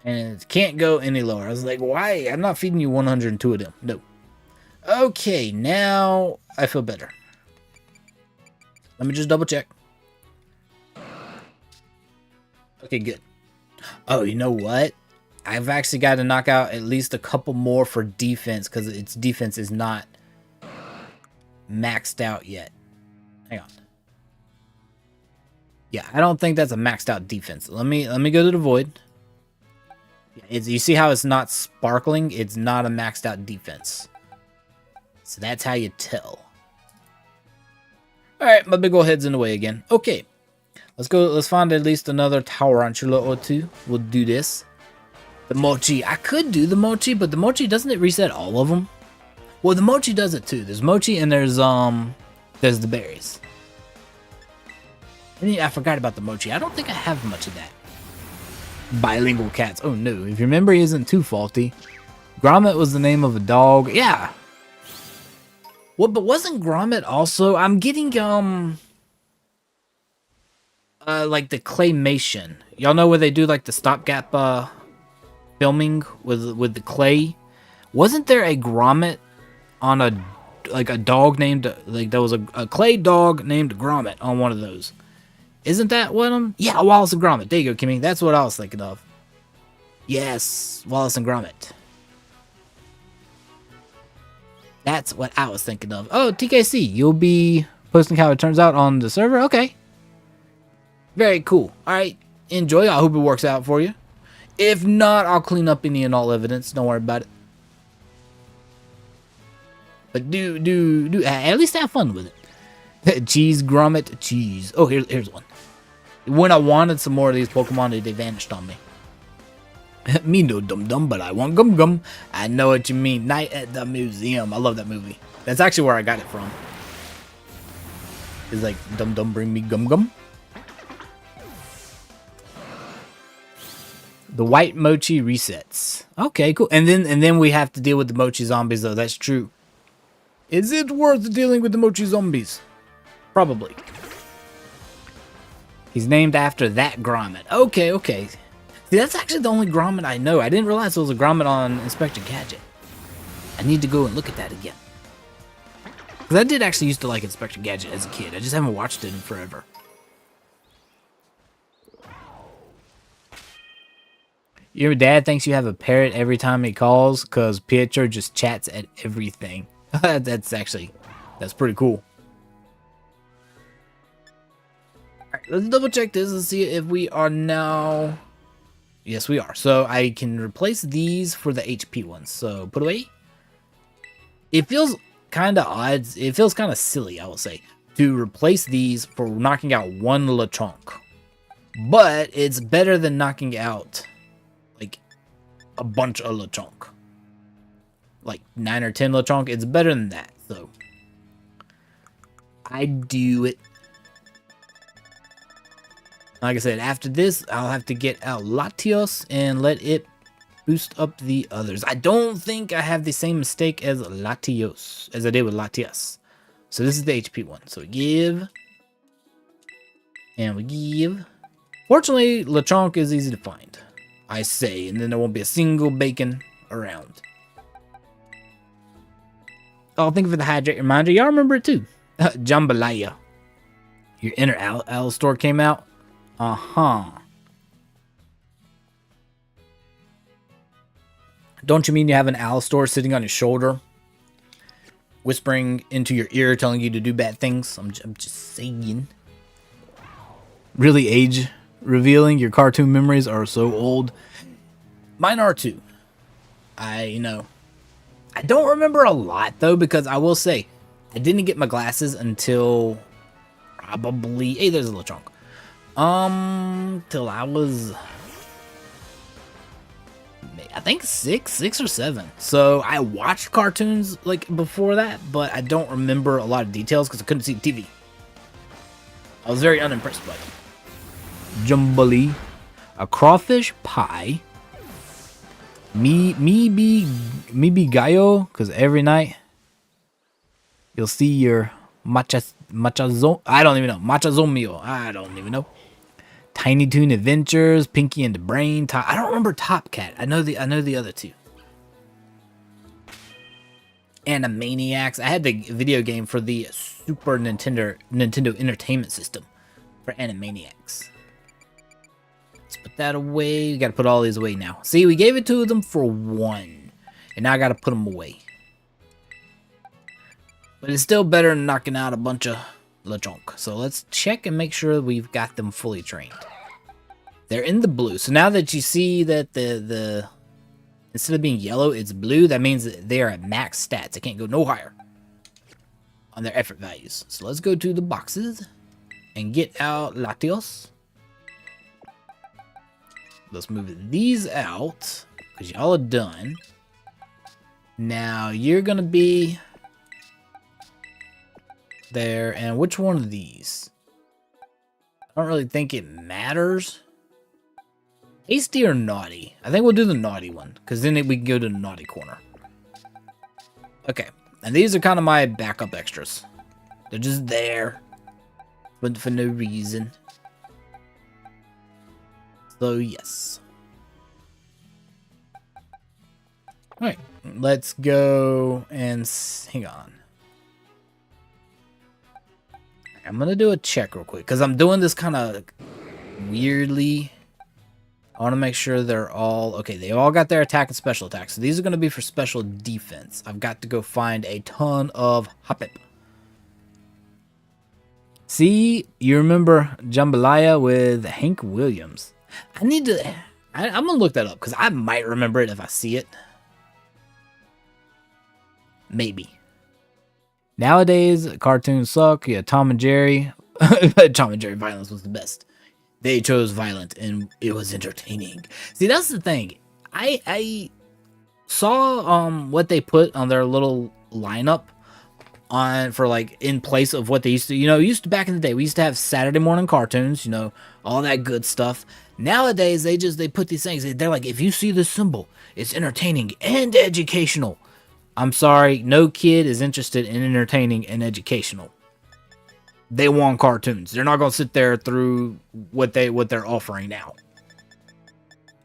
And it can't go any lower. I was like, why? I'm not feeding you 102 of them. No. Okay, now I feel better. Let me just double check. Okay, good. Oh, you know what? I've actually got to knock out at least a couple more for defense because its defense is not maxed out yet. Hang on. Yeah, I don't think that's a maxed out defense. Let me go to the void. You see how it's not sparkling? It's not a maxed out defense. So that's how you tell. Alright, my big old head's in the way again. Okay. Let's go. Let's find at least another tarantula or two. We'll do this. The mochi. I could do the mochi, but the mochi, doesn't it reset all of them? Well, the mochi does it too. There's mochi and there's the berries. And I forgot about the mochi. I don't think I have much of that. Bilingual cats. Oh no, if your memory isn't too faulty. Grommet was the name of a dog. Yeah. Well, but wasn't Grommet also... I'm getting, like the claymation. Y'all know where they do like the stopgap, filming with the clay? Wasn't there a Grommet on a dog named... Like, there was a clay dog named Grommet on one of those. Isn't that one of them? Yeah, Wallace and Gromit. There you go, Kimmy. That's what I was thinking of. Yes, Wallace and Gromit. That's what I was thinking of. Oh, TKC, you'll be posting how it turns out on the server? Okay. Very cool. Alright, enjoy. I hope it works out for you. If not, I'll clean up any and all evidence. Don't worry about it. But do at least have fun with it. Cheese, Gromit, cheese. Oh, here's one. When I wanted some more of these Pokemon, they vanished on me. Me no dum-dum, but I want gum-gum. I know what you mean. Night at the Museum. I love that movie. That's actually where I got it from. It's like, dum-dum, bring me gum-gum. The white mochi resets. Okay, cool. And then we have to deal with the mochi zombies, though. That's true. Is it worth dealing with the mochi zombies? Probably. He's named after that Grommet. Okay, okay. See, that's actually the only Grommet I know. I didn't realize there was a Grommet on Inspector Gadget. I need to go and look at that again. Because I did actually used to like Inspector Gadget as a kid. I just haven't watched it in forever. Your dad thinks you have a parrot every time he calls because Pietro just chats at everything. That's pretty cool. Alright, let's double check this and see if we are now... Yes, we are. So I can replace these for the HP ones. So put away. It feels kind of odd. It feels kind of silly, I will say, to replace these for knocking out one Lechonk. But it's better than knocking out like a bunch of Lechonk. Like 9 or 10 Lechonk. It's better than that. So I do it. Like I said, after this, I'll have to get out Latios and let it boost up the others. I don't think I have the same mistake as Latios as I did with Latias. So this is the HP one. So we give. And we give. Fortunately, Lechonk is easy to find. I say. And then there won't be a single bacon around. Oh, think of it, the hydrate reminder. Y'all remember it too. Jambalaya. Your inner Alistar came out. Uh-huh. Don't you mean you have an Alistar sitting on your shoulder? Whispering into your ear, telling you to do bad things? I'm just saying. Really age revealing. Your cartoon memories are so old. Mine are too. I don't remember a lot though, because I will say I didn't get my glasses until probably... Hey, there's a little chunk. Till I was, I think six or seven. So I watched cartoons like before that, but I don't remember a lot of details because I couldn't see the TV. I was very unimpressed by it. Jumbly, a crawfish pie. Me be gallo, because every night you'll see your machazomio. I don't even know. Tiny Toon Adventures, Pinky and the Brain. I don't remember Top Cat. I know the other two. Animaniacs. I had the video game for the Super Nintendo Entertainment System for Animaniacs. Let's put that away. We gotta put all these away now. See, we gave it to them for one, and now I gotta put them away. But it's still better than knocking out a bunch of LeChonk. So let's check and make sure we've got them fully trained. They're in the blue. So now that you see that the instead of being yellow, it's blue, that means that they are at max stats. They can't go no higher on their effort values. So let's go to the boxes and get out Latios. Let's move these out because y'all are done. Now you're going to be there. And which one of these? I don't really think it matters. Hasty or naughty? I think we'll do the naughty one, because then we can go to the naughty corner. Okay, and these are kind of my backup extras. They're just there, but for no reason. So yes. Alright, let's go and hang on. I'm gonna do a check real quick, because I'm doing this kind of weirdly. I want to make sure they're all... Okay, they all got their attack and special attack. So these are going to be for special defense. I've got to go find a ton of Hoppip. See, you remember Jambalaya with Hank Williams. I need to... I'm going to look that up because I might remember it if I see it. Maybe. Nowadays, cartoons suck. Yeah, Tom and Jerry. Tom and Jerry Violence was the best. They chose violent, and it was entertaining. See, that's the thing. I saw what they put on their little lineup on for like in place of what they used to. You know, used to back in the day, we used to have Saturday morning cartoons. You know, all that good stuff. Nowadays, they put these things. They're like, if you see this symbol, it's entertaining and educational. I'm sorry, no kid is interested in entertaining and educational. They want cartoons. They're not gonna sit there through what they're offering now.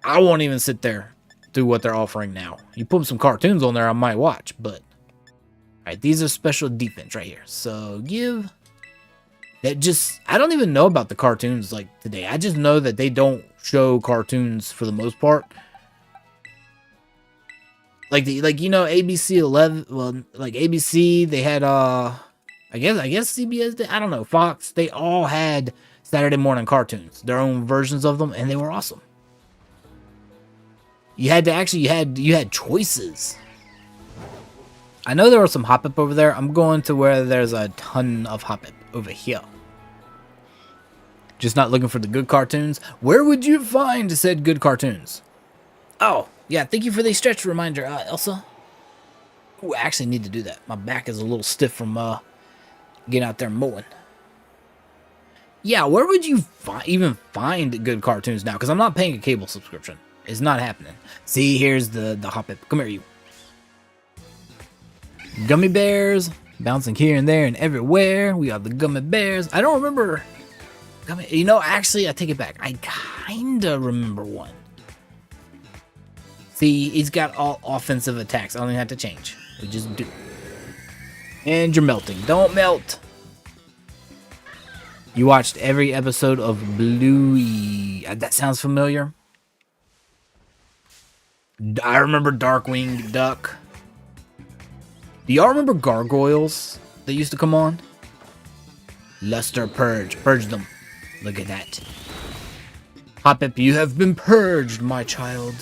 I won't even sit there through what they're offering now. You put some cartoons on there, I might watch, but alright, these are special defense right here. So give that just I don't even know about the cartoons like today. I just know that they don't show cartoons for the most part. Like you know ABC 11, well like ABC they had I guess CBS did. I don't know. Fox, they all had Saturday morning cartoons, their own versions of them, and they were awesome. You had to actually you had choices. I know there was some Hoppip over there. I'm going to where there's a ton of Hoppip over here. Just not looking for the good cartoons. Where would you find said good cartoons? Oh, yeah, thank you for the stretch reminder, Elsa. Ooh, I actually need to do that. My back is a little stiff from getting out there mowing. Yeah, where would you even find good cartoons now? Because I'm not paying a cable subscription. It's not happening. See, here's the Hoppip. Come here, you. Gummy bears. Bouncing here and there and everywhere. We got the gummy bears. I don't remember... You know, actually, I take it back. I kind of remember one. See, he's got all offensive attacks. I don't even have to change. We just do. And you're melting. Don't melt. You watched every episode of Bluey. That sounds familiar. I remember Darkwing Duck. Do y'all remember Gargoyles that used to come on? Luster Purge. Purge them. Look at that. Hoppip, you have been purged, my child.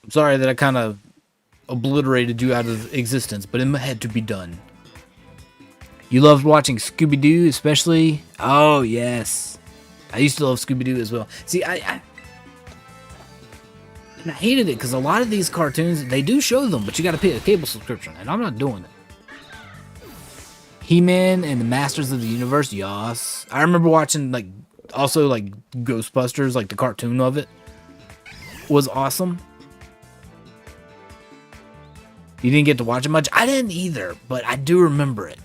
I'm sorry that I kind of obliterated you out of existence, but it had to be done. You loved watching Scooby-Doo, especially? Oh, yes. I used to love Scooby-Doo as well. See, I hated it because a lot of these cartoons, they do show them, but you got to pay a cable subscription, and I'm not doing it. He-Man and the Masters of the Universe, yes. I remember watching, like, also, like, Ghostbusters, like, the cartoon of it was awesome. You didn't get to watch it much? I didn't either, but I do remember it.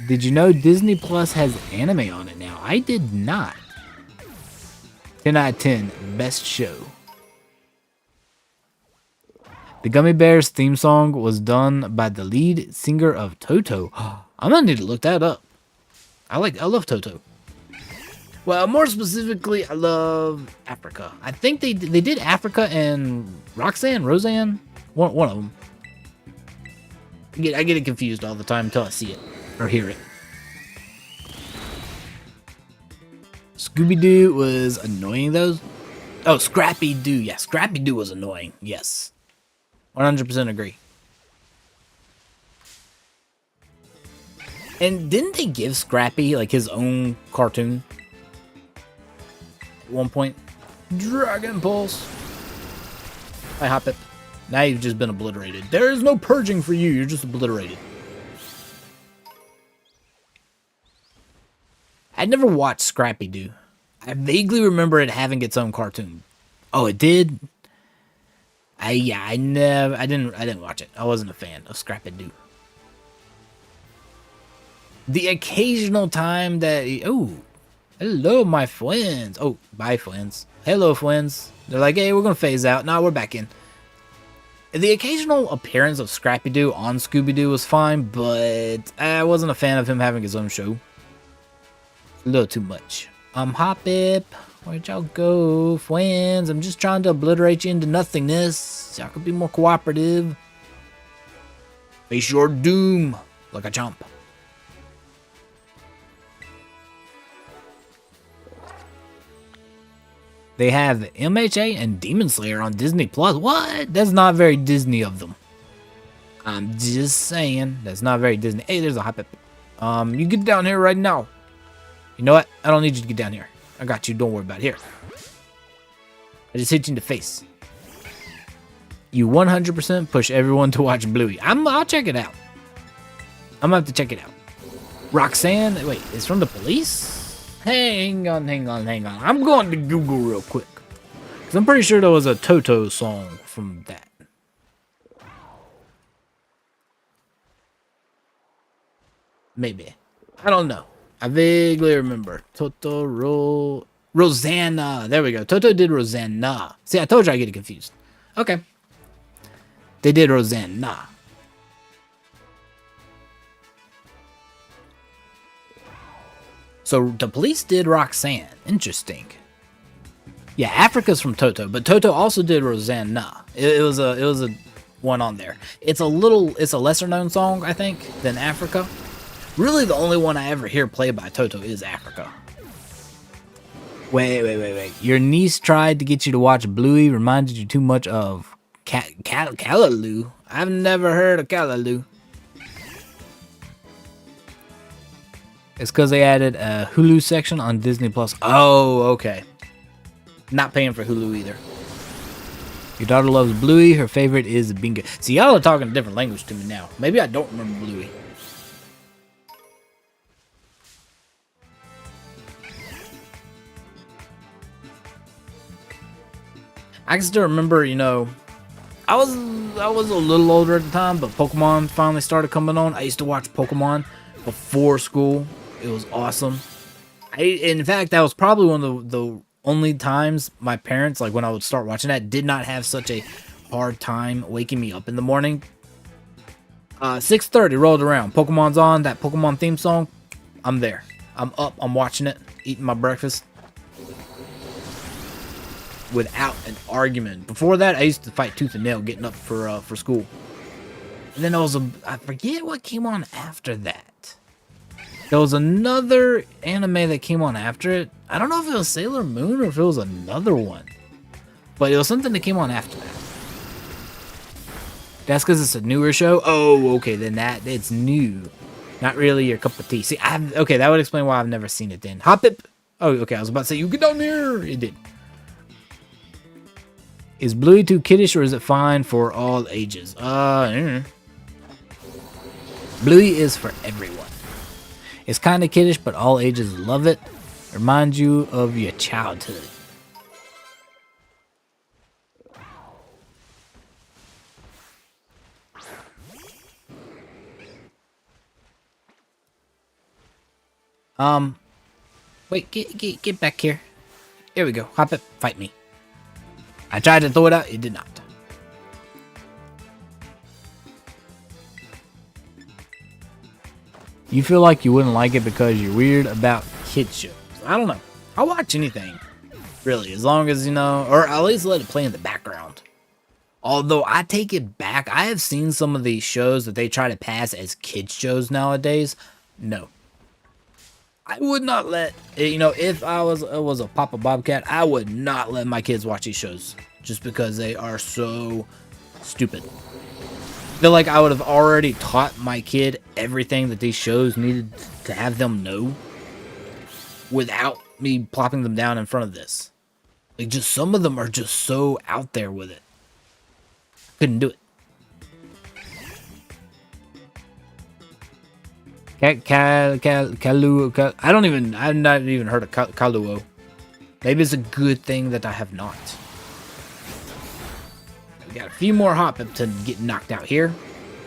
Did you know Disney Plus has anime on it now? I did not. 10 out of 10. Best show. The Gummy Bears theme song was done by the lead singer of Toto. I'm gonna need to look that up. I love Toto. Well, more specifically, I love Africa. I think they did Africa and Roseanne, one of them. I get it confused all the time until I see it or hear it. Scooby-Doo was annoying though. Oh, Scrappy-Doo. Yeah, Scrappy-Doo was annoying. Yes. 100% agree. And didn't they give Scrappy like his own cartoon at one point? Dragon Pulse. Hi, Hop It. Now you've just been obliterated. There is no purging for you. You're just obliterated. I'd never watched Scrappy-Doo. I vaguely remember it having its own cartoon. Oh, it did? I didn't watch it. I wasn't a fan of Scrappy-Doo. The occasional time that hello my friends. Oh, bye friends. Hello friends. They're like, hey, we're gonna phase out. Nah, we're back in. The occasional appearance of Scrappy-Doo on Scooby-Doo was fine, but I wasn't a fan of him having his own show. A little too much. Hop-Ip. Where'd y'all go, friends? I'm just trying to obliterate you into nothingness. Y'all could be more cooperative. Face your doom like a chump. They have MHA and Demon Slayer on Disney Plus. What? That's not very Disney of them. I'm just saying. That's not very Disney. Hey, there's a Hop-Ip. You get down here right now. You know what? I don't need you to get down here. I got you. Don't worry about it. Here. I just hit you in the face. You 100% push everyone to watch Bluey. I'll check it out. I'm gonna have to check it out. Roxanne. Wait, it's from the police? Hang on. I'm going to Google real quick. Because I'm pretty sure there was a Toto song from that. Maybe. I don't know. I vaguely remember. Rosanna. There we go. Toto did Rosanna. See, I told you I get it confused. Okay. They did Rosanna. So the police did Roxanne. Interesting. Yeah, Africa's from Toto, but Toto also did Rosanna. It was a one on there. It's a lesser known song, I think, than Africa. Really, the only one I ever hear played by Toto is Africa. Wait. Your niece tried to get you to watch Bluey, reminded you too much of Callaloo. I've never heard of Callaloo. It's because they added a Hulu section on Disney Plus. Oh, okay. Not paying for Hulu either. Your daughter loves Bluey. Her favorite is Bingo. See, y'all are talking a different language to me now. Maybe I don't remember Bluey. I can still remember, I was a little older at the time, but Pokemon finally started coming on. I used to watch Pokemon before school. It was awesome. In fact, that was probably one of the only times my parents, like when I would start watching that, did not have such a hard time waking me up in the morning. 6:30 rolled around. Pokemon's on. That Pokemon theme song, I'm there. I'm up. I'm watching it, eating my breakfast. Without an argument. Before that, I used to fight tooth and nail getting up for school. And then I forget what came on after that. There was another anime that came on after it. I don't know if it was Sailor Moon or if it was another one. But it was something that came on after that. That's because it's a newer show? Oh, okay, then it's new. Not really your cup of tea. See, okay, that would explain why I've never seen it then. Hop-Ip. Oh, okay, I was about to say, you get down here. It did. Is Bluey too kiddish or is it fine for all ages? Bluey is for everyone. It's kind of kiddish, but all ages love it. Reminds you of your childhood. Wait, get back here. Here we go. Hop it, fight me. I tried to throw it out, it did not. You feel like you wouldn't like it because you're weird about kid shows. I don't know. I'll watch anything, really, as long as, you know, or at least let it play in the background. Although I take it back, I have seen some of these shows that they try to pass as kid shows nowadays. No. I would not let, you know, if I was a Papa Bobcat, I would not let my kids watch these shows just because they are so stupid. I feel like I would have already taught my kid everything that these shows needed to have them know without me plopping them down in front of this. Like, just some of them are just so out there with it. Couldn't do it. I've not even heard of Kaluo. Maybe it's a good thing that I have not. We got a few more hop to get knocked out here,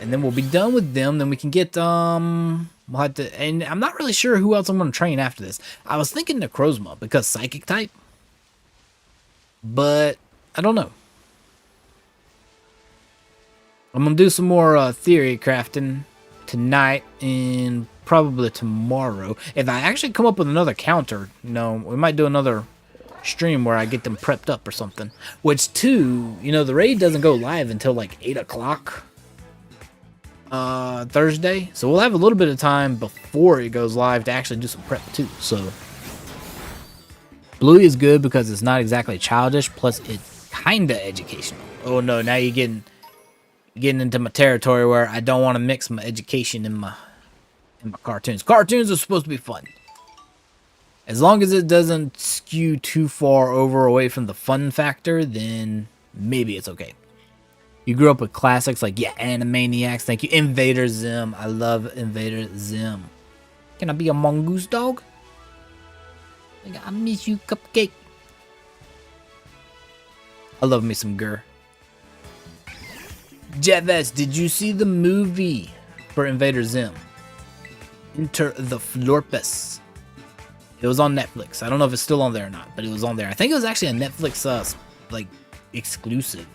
and then we'll be done with them. Then we can get we'll have to, and I'm not really sure who else I'm going to train after this. I was thinking Necrozma because psychic type, but I don't know. I'm gonna do some more theory crafting tonight and probably tomorrow. If I actually come up with another counter, you know, we might do another stream where I get them prepped up or something. Which, too, you know, the raid doesn't go live until like 8 o'clock Thursday. So we'll have a little bit of time before it goes live to actually do some prep, too. So Bluey is good because it's not exactly childish, plus it's kind of educational. Oh, no, now you're getting into my territory where I don't want to mix my education in my cartoons. Cartoons are supposed to be fun. As long as it doesn't skew too far away from the fun factor, then maybe it's okay. You grew up with classics like, yeah, Animaniacs. Thank you. Invader Zim. I love Invader Zim. Can I be a mongoose dog? I miss you, Cupcake. I love me some Gur. Jeves, did you see the movie for Invader Zim? Enter the Florpus. It was on Netflix. I don't know if it's still on there or not, but it was on there. I think it was actually a Netflix like exclusive.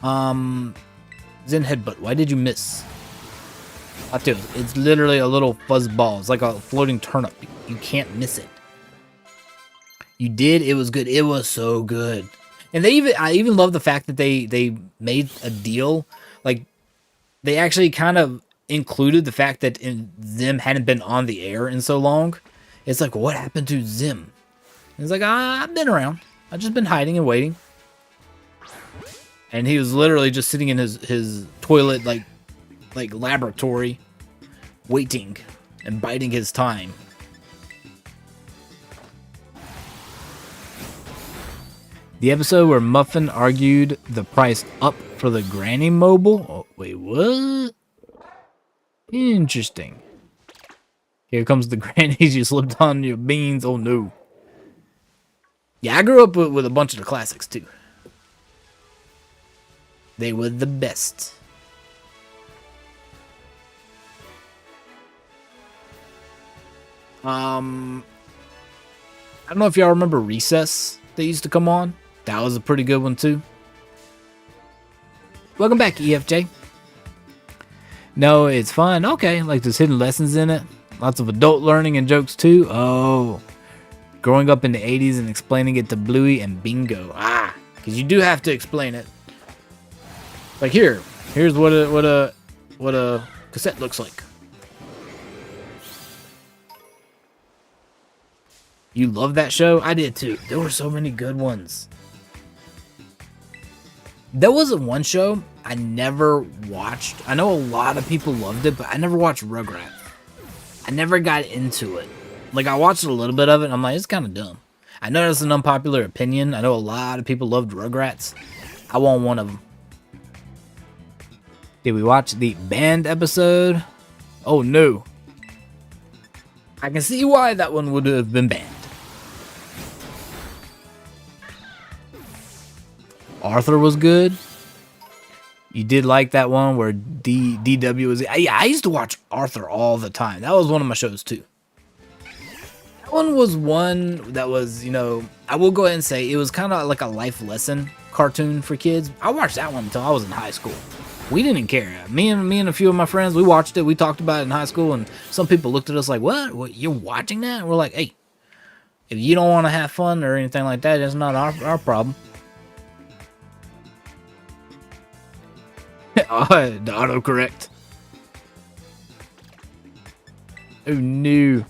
Zen Headbutt, why did you miss? It's literally a little fuzz ball. It's like a floating turnip. You can't miss it. You did. It was good. It was so good. And I even love the fact that they made a deal. Like, they actually kind of included the fact that Zim hadn't been on the air in so long. It's like, what happened to Zim? He's like, I've been around. I've just been hiding and waiting. And he was literally just sitting in his toilet, like laboratory, waiting and biding his time. The episode where Muffin argued the price up for the Granny Mobile? Oh, wait, what? Interesting. Here comes the grannies. You slipped on your beans. Oh, no. Yeah, I grew up with a bunch of the classics, too. They were the best. I don't know if y'all remember Recess that used to come on. That was a pretty good one, too. Welcome back, EFJ. No, it's fun. Okay, like there's hidden lessons in it. Lots of adult learning and jokes, too. Oh. Growing up in the 80s and explaining it to Bluey and Bingo. Ah, because you do have to explain it. Like here's what a cassette looks like. You love that show? I did too. There were so many good ones. There wasn't one show I never watched. I know a lot of people loved it, but I never watched Rugrats. I never got into it. Like, I watched a little bit of it, and I'm like, it's kind of dumb. I know that's an unpopular opinion. I know a lot of people loved Rugrats. I want one of them. Did we watch the band episode? Oh, no. I can see why that one would have been banned. Arthur was good. You did like that one where DW was... Yeah, I used to watch Arthur all the time. That was one of my shows, too. one was one that was, you know, I will go ahead and say it was kind of like a life lesson cartoon for kids. I watched that one until I was in high school. We didn't care. Me and a few of my friends, we watched it. We talked about it in high school, and some people looked at us like, "What? You're watching that?" And we're like, "Hey, if you don't want to have fun or anything like that, it's not our problem." Oh, the autocorrect. Oh no.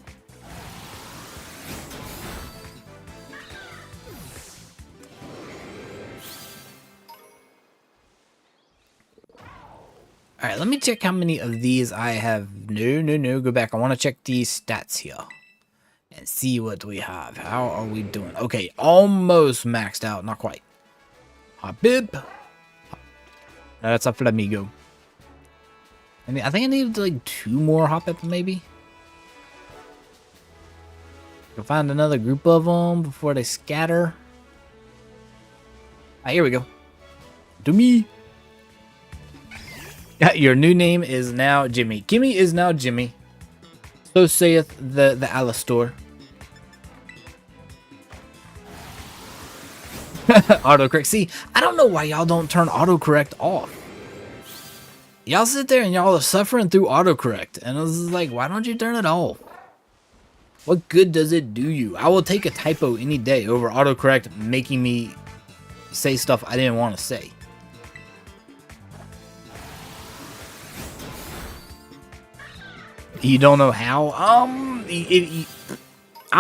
Alright, let me check how many of these I have. No, go back. I want to check these stats here. And see what we have. How are we doing? Okay, almost maxed out. Not quite. Habib. That's a Flamigo. I think I need like 2 more Hop-Up maybe. You'll find another group of them before they scatter. Ah, here we go. To me. Your new name is now Jimmy. Kimmy is now Jimmy. So saith the Alastor. Autocorrect. See, I don't know why y'all don't turn autocorrect off. Y'all sit there and y'all are suffering through autocorrect. And I was like, why don't you turn it off? What good does it do you? I will take a typo any day over autocorrect making me say stuff I didn't want to say. You don't know how? I'll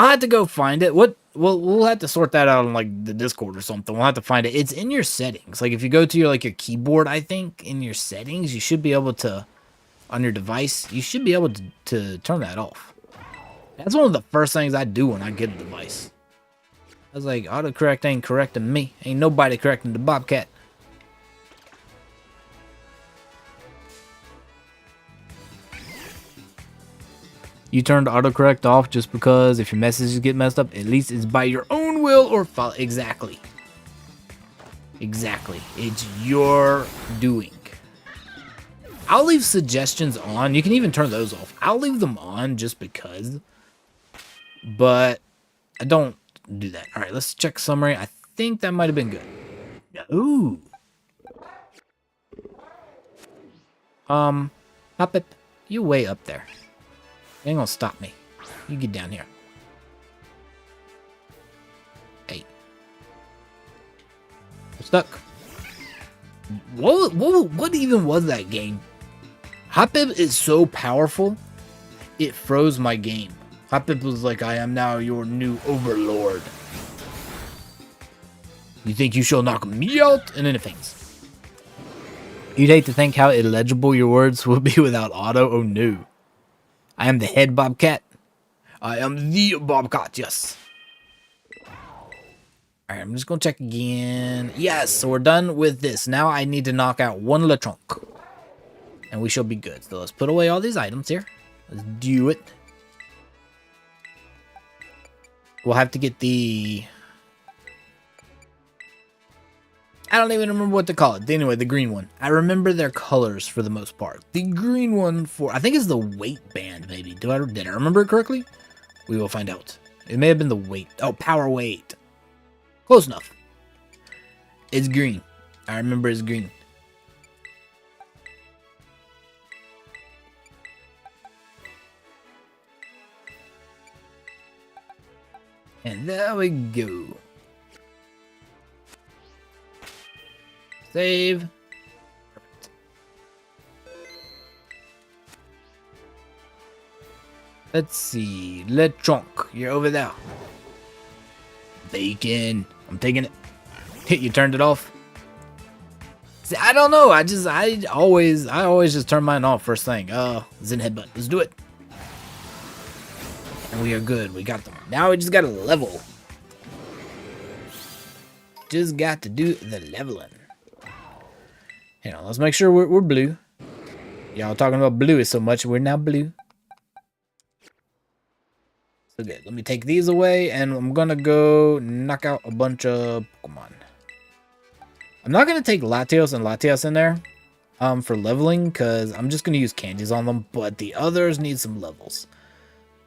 have to go find it. We'll have to sort that out on like the Discord or something. We'll have to find it. It's in your settings. Like if you go to your your keyboard, I think in your settings, you should be able to, on your device, you should be able to turn that off. That's one of the first things I do when I get a device. I was like, autocorrect ain't correcting me. Ain't nobody correcting the Bobcat. You turned autocorrect off just because if your messages get messed up, at least it's by your own will or fault. Exactly. Exactly. It's your doing. I'll leave suggestions on. You can even turn those off. I'll leave them on just because. But I don't do that. All right, let's check summary. I think that might have been good. Ooh. Up it. You way up there. You ain't gonna stop me. You get down here. Hey. I'm stuck. What even was that game? Hop-Up is so powerful, it froze my game. Hop-Up was like, I am now your new overlord. You think you shall knock me out? And then it faints. You'd hate to think how illegible your words would be without auto. Oh no. I am the head Bobcat. I am the Bobcat, yes. Alright, I'm just gonna check again. Yes, so we're done with this. Now I need to knock out 1 Lechonk. And we shall be good. So let's put away all these items here. Let's do it. We'll have to get the... I don't even remember what to call it. Anyway, the green one. I remember their colors for the most part. The green one for... I think it's the weight band, maybe. Did I remember it correctly? We will find out. It may have been the weight. Oh, power weight. Close enough. It's green. I remember it's green. And there we go. Save. Perfect. Let's see. Lechonk, you're over there. Bacon. I'm taking it. You turned it off. See, I don't know. I always just turn mine off first thing. Zen headbutt. Let's do it. And we are good. We got them. Now we just got to level. Just got to do the leveling. Hang on, let's make sure we're blue. Y'all talking about blue so much. We're now blue. So good. Let me take these away, and I'm gonna go knock out a bunch of Pokemon. I'm not gonna take Latios and Latias in there for leveling, because I'm just gonna use candies on them, but the others need some levels.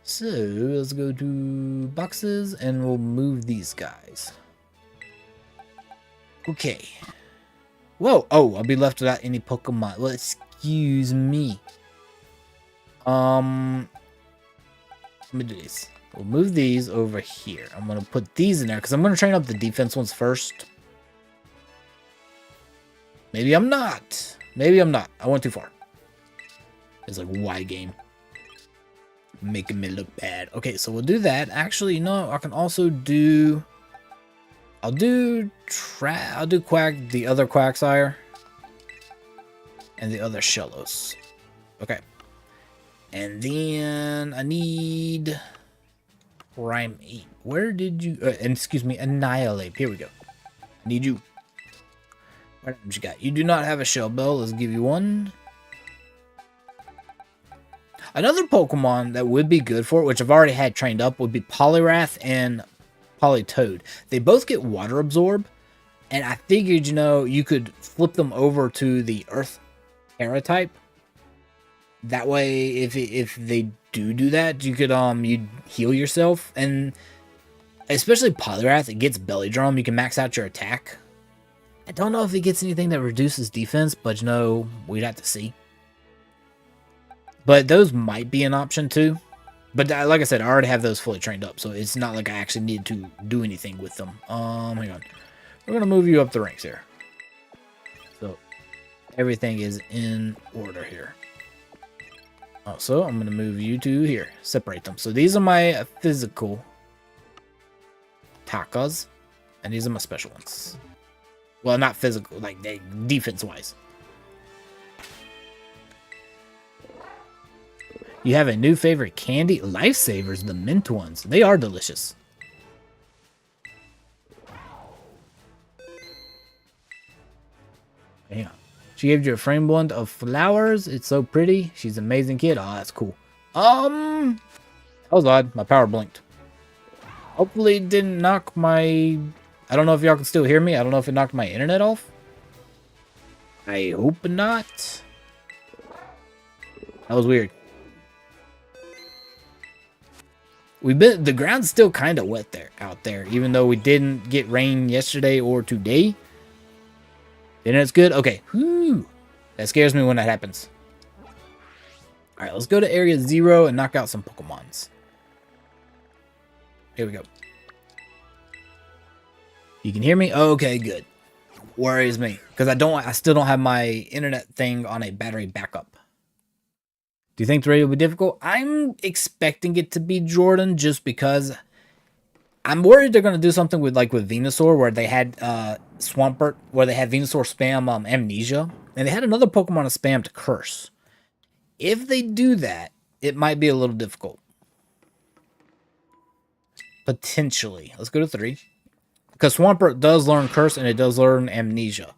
So let's go to boxes and we'll move these guys. Okay. Whoa. Oh, I'll be left without any Pokemon. Well, excuse me. Let me do this. We'll move these over here. I'm going to put these in there because I'm going to train up the defense ones first. Maybe I'm not. Maybe I'm not. I went too far. It's like Y game. Making me look bad. Okay, so we'll do that. Actually, you know, I can also do... I'll do Quack, the other Quagsire. And the other Shellos. Okay. And then I need... Prime 8. Where did you... excuse me, Annihilate. Here we go. I need you. What you got? You do not have a Shell Bell. Let's give you one. Another Pokemon that would be good for it, which I've already had trained up, would be Poliwrath and Politoed. They both get Water Absorb, and I figured, you know, you could flip them over to the Earth Tera type. That way, if they do that, you could you'd heal yourself, and especially Poliwrath, it gets Belly Drum. You can max out your attack. I don't know if it gets anything that reduces defense, but you know, we'd have to see. But those might be an option too. But like I said, I already have those fully trained up, so it's not like I actually need to do anything with them. Hang on. We're going to move you up the ranks here. So everything is in order here. Also, I'm going to move you to here. Separate them. So these are my physical Takas, and these are my special ones. Well, not physical, like they defense-wise. You have a new favorite candy? Lifesavers, the mint ones. They are delicious. Hang on. She gave you a frame blend of flowers. It's so pretty. She's an amazing kid. Oh, that's cool. That was odd. My power blinked. Hopefully it didn't knock my... I don't know if y'all can still hear me. I don't know if it knocked my internet off. I hope not. That was weird. The ground's still kind of wet out there, even though we didn't get rain yesterday or today. Internet's good? Okay. Whew. That scares me when that happens. Alright, let's go to Area 0 and knock out some Pokemons. Here we go. You can hear me? Okay, good. Worries me. Because I still don't have my internet thing on a battery backup. Do you think the raid will be difficult? I'm expecting it to be Jordan just because I'm worried they're going to do something with Venusaur where they had Swampert, where they had Venusaur spam Amnesia, and they had another Pokemon to spam to Curse. If they do that, it might be a little difficult. Potentially. Let's go to 3. Because Swampert does learn Curse and it does learn Amnesia.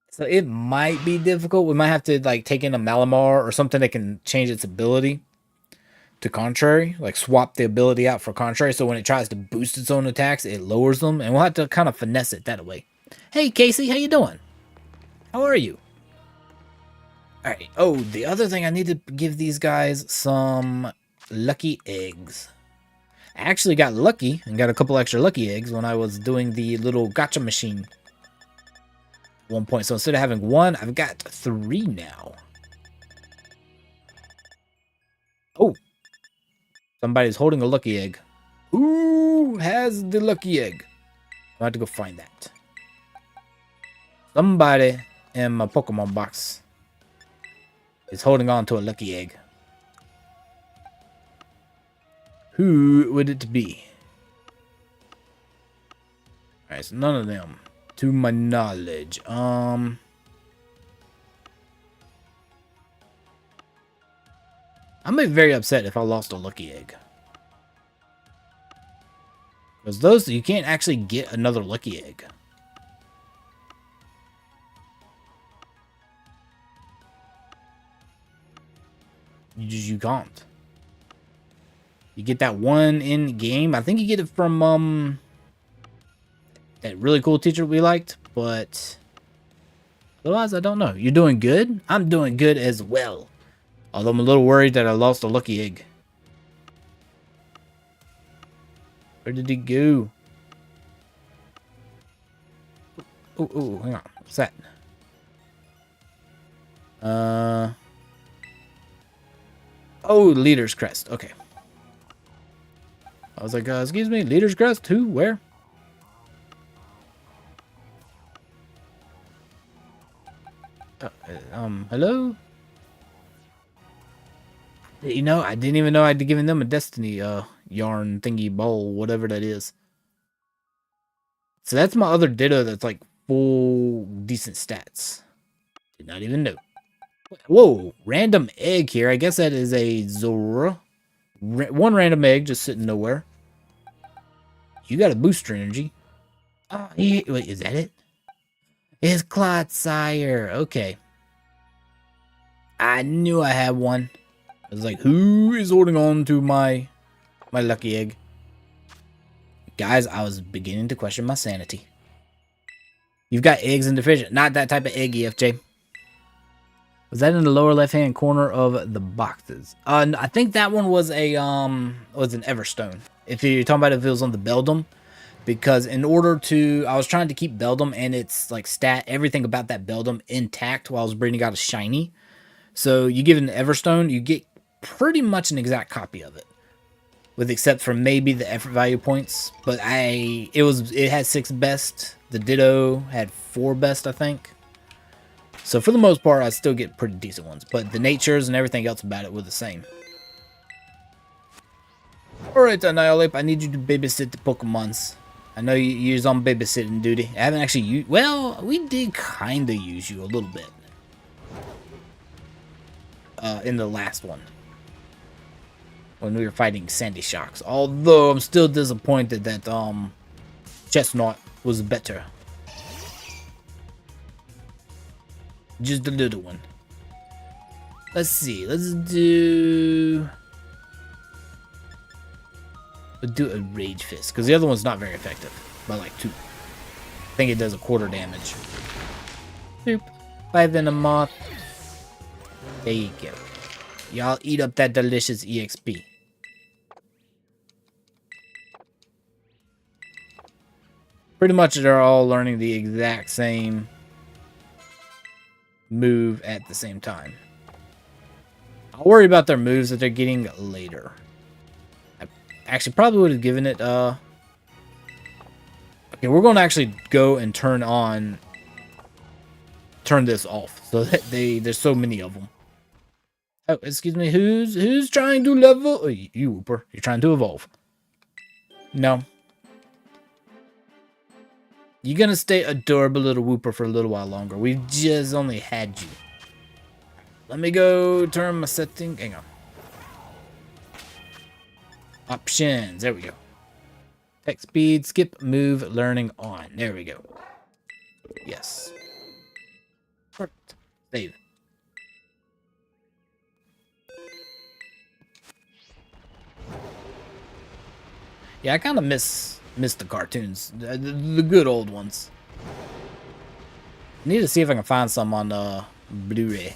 So it might be difficult. We might have to take in a Malamar or something that can change its ability to Contrary. Like swap the ability out for Contrary. So when it tries to boost its own attacks, it lowers them. And we'll have to kind of finesse it that way. Hey Casey, how you doing? How are you? Alright. Oh, the other thing, I need to give these guys some lucky eggs. I actually got lucky and got a couple extra lucky eggs when I was doing the little gacha machine. 1 point. So instead of having 1, I've got 3 now. Oh. Somebody's holding a lucky egg. Who has the lucky egg? I have to go find that. Somebody in my Pokemon box is holding on to a lucky egg. Who would it be? Alright, so none of them. To my knowledge. I'm be very upset if I lost a lucky egg. Because those, you can't actually get another lucky egg. You can't. You get that one in game. I think you get it from that really cool teacher we liked, but otherwise I don't know. You're doing good? I'm doing good as well. Although I'm a little worried that I lost a lucky egg. Where did he go? Oh, hang on. What's that? Oh, Leader's Crest. Okay. I was like, excuse me, Leader's Crest? Who? Where? Hello? You know, I didn't even know I'd given them a Destiny, yarn thingy bowl, whatever that is. So that's my other Ditto that's like full decent stats. Did not even know. Whoa, random egg here. I guess that is a Zora. One random egg just sitting nowhere. You got a booster energy. Oh, wait, is that it? It's Clodsire. Okay. I knew I had one. I was like, who is holding on to my lucky egg? Guys, I was beginning to question my sanity. You've got eggs in deficient. Not that type of egg, EFJ. Was that in the lower left-hand corner of the boxes? I think that one was an Everstone. If you're talking about if it was on the Beldum. Because in order to... I was trying to keep Beldum and its like everything about that Beldum intact while I was breeding out a shiny. So you give it an Everstone, you get pretty much an exact copy of it. With except for maybe the effort value points. But it had 6 best. The Ditto had 4 best, I think. So for the most part, I still get pretty decent ones. But the natures and everything else about it were the same. Alright, Annihilate, I need you to babysit the Pokemons. I know you're on babysitting duty. I haven't actually used... Well, we did kind of use you a little bit. In the last one. When we were fighting Sandy Shocks. Although, I'm still disappointed that, Chestnut was better. Just a little one. Let's see. Let's do a Rage Fist. Because the other one's not very effective. By like 2. I think it does a quarter damage. Boop. 5 in a moth. There you go. Y'all eat up that delicious EXP. Pretty much they're all learning the exact same move at the same time. I'll worry about their moves that they're getting later. I actually probably would have given it, okay, we're going to actually go and turn this off. So that there's so many of them. Oh, excuse me, who's trying to level? Oh, you Whooper, you're trying to evolve. No. You're gonna stay adorable little Whooper for a little while longer. We've just only had you. Let me go turn my setting. Hang on. Options. There we go. Text speed, skip, move, learning on. There we go. Yes. Perfect. Save. Yeah, I kind of miss the cartoons, the good old ones. I need to see if I can find some on Blu-ray.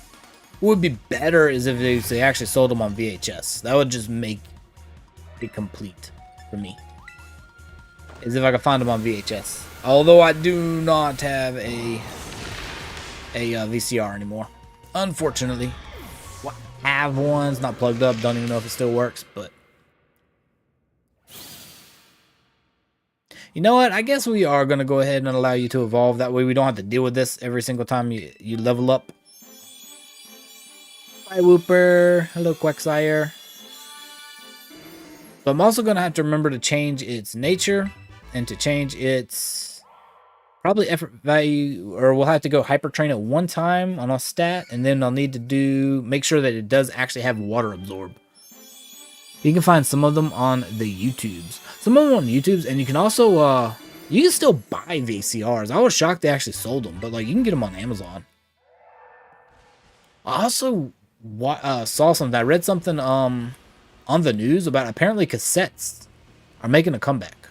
What would be better is if they actually sold them on VHS. That would just make it complete for me. Is if I can find them on VHS. Although I do not have a VCR anymore, unfortunately. Well, I have one. It's not plugged up. Don't even know if it still works, but. You know what? I guess we are going to go ahead and allow you to evolve. That way we don't have to deal with this every single time you level up. Hi, Whooper. Hello, Quagsire. But I'm also going to have to remember to change its nature and to change its probably effort value, or we'll have to go hyper train it one time on a stat, and then I'll need to make sure that it does actually have water absorb. You can find some of them on the YouTubes. Some of them on YouTubes, and you can also, you can still buy VCRs. I was shocked they actually sold them, but like you can get them on Amazon. I also saw something. I read something on the news about apparently cassettes are making a comeback.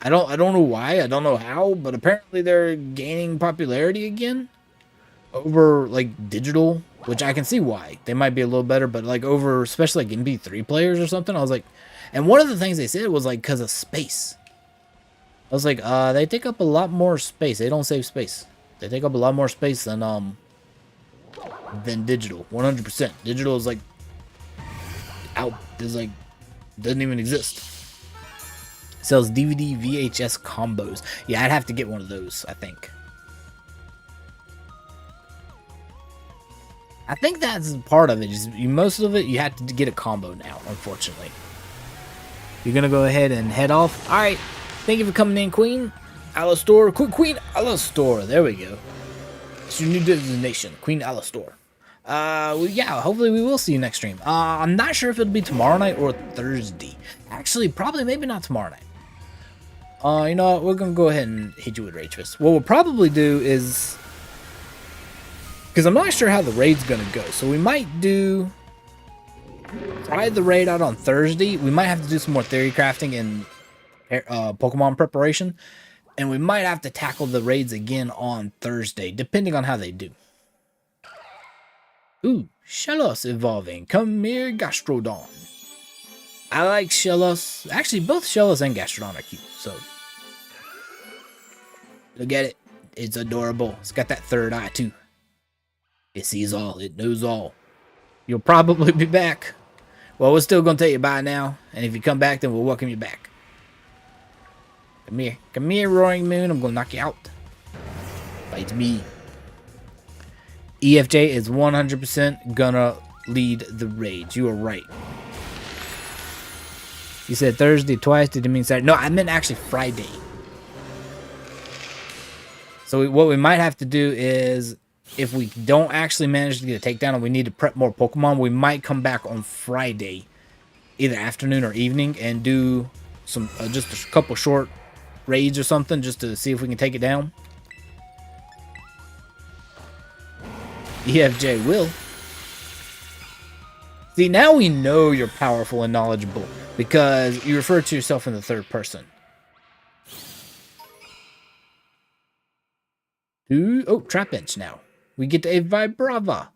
I don't know why. I don't know how, but apparently they're gaining popularity again over like digital. Which I can see why. They might be a little better, but like over, especially like MP3 players or something, I was like, And one of the things they said was like because of space. I was like, they take up a lot more space. They don't save space. They take up a lot more space than digital. 100%. Digital is like out. Is like doesn't even exist. Sells DVD VHS combos. Yeah, I'd have to get one of those, I think. I think that's part of it. Just most of it, you have to get a combo now, unfortunately. You're going to go ahead and head off. All right. Thank you for coming in, Queen Alastor. Queen Alastor. There we go. It's your new designation, Queen Alastor. Well, yeah, hopefully we will see you next stream. I'm not sure if it'll be tomorrow night or Thursday. Actually, probably maybe not tomorrow night. You know what? We're going to go ahead and hit you with Rage Fist. What we'll probably do is... because I'm not sure how the raid's going to go. So we might try the raid out on Thursday. We might have to do some more theory crafting and Pokemon preparation. And we might have to tackle the raids again on Thursday, depending on how they do. Ooh, Shellos evolving. Come here, Gastrodon. I like Shellos. Actually, both Shellos and Gastrodon are cute. So, look at it. It's adorable. It's got that third eye, too. It sees all. It knows all. You'll probably be back. Well, we're still going to tell you bye now. And if you come back, then we'll welcome you back. Come here. Come here, Roaring Moon. I'm going to knock you out. Fight me. EFJ is 100% gonna lead the raids. You are right. You said Thursday twice. Did you mean Saturday? No, I meant actually Friday. So what we might have to do is, if we don't actually manage to get a takedown and we need to prep more Pokemon, we might come back on Friday, either afternoon or evening, and do some just a couple short raids or something, just to see if we can take it down. EFJ will. See, now we know you're powerful and knowledgeable because you refer to yourself in the third person. Ooh, oh, Trap Bench now. We get a Vibrava.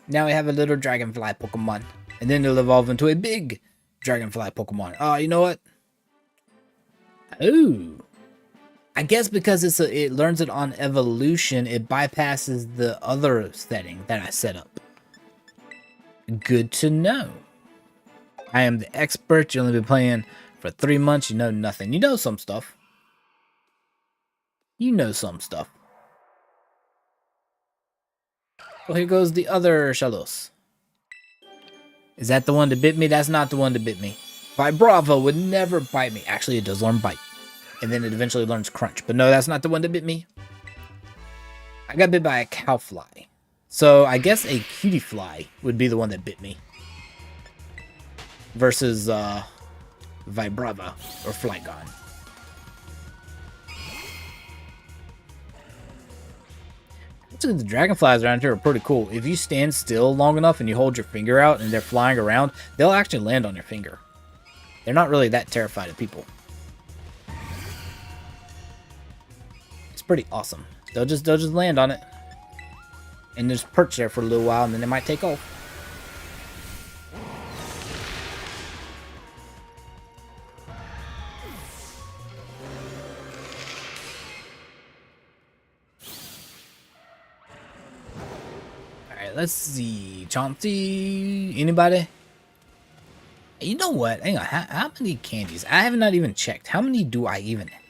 Now we have a little Dragonfly Pokemon. And then it'll evolve into a big Dragonfly Pokemon. Oh, you know what? Ooh. I guess because it learns it on evolution, it bypasses the other setting that I set up. Good to know. I am the expert. You only been playing for 3 months. You know nothing. You know some stuff. You know some stuff. Well, here goes the other Shellos. Is that the one that bit me? That's not the one that bit me. Vibrava would never bite me. Actually, it does learn Bite. And then it eventually learns Crunch. But no, that's not the one that bit me. I got bit by a Cowfly. So I guess a Cutie Fly would be the one that bit me. Versus Vibrava or Flygon. Actually, the dragonflies around here are pretty cool. If you stand still long enough and you hold your finger out and they're flying around, they'll actually land on your finger. They're not really that terrified of people. It's pretty awesome. They'll just land on it and just perch there for a little while, and then they might take off. Let's see. Chauncey? Anybody? You know what? Hang on. How many candies? I have not even checked. How many do I even have?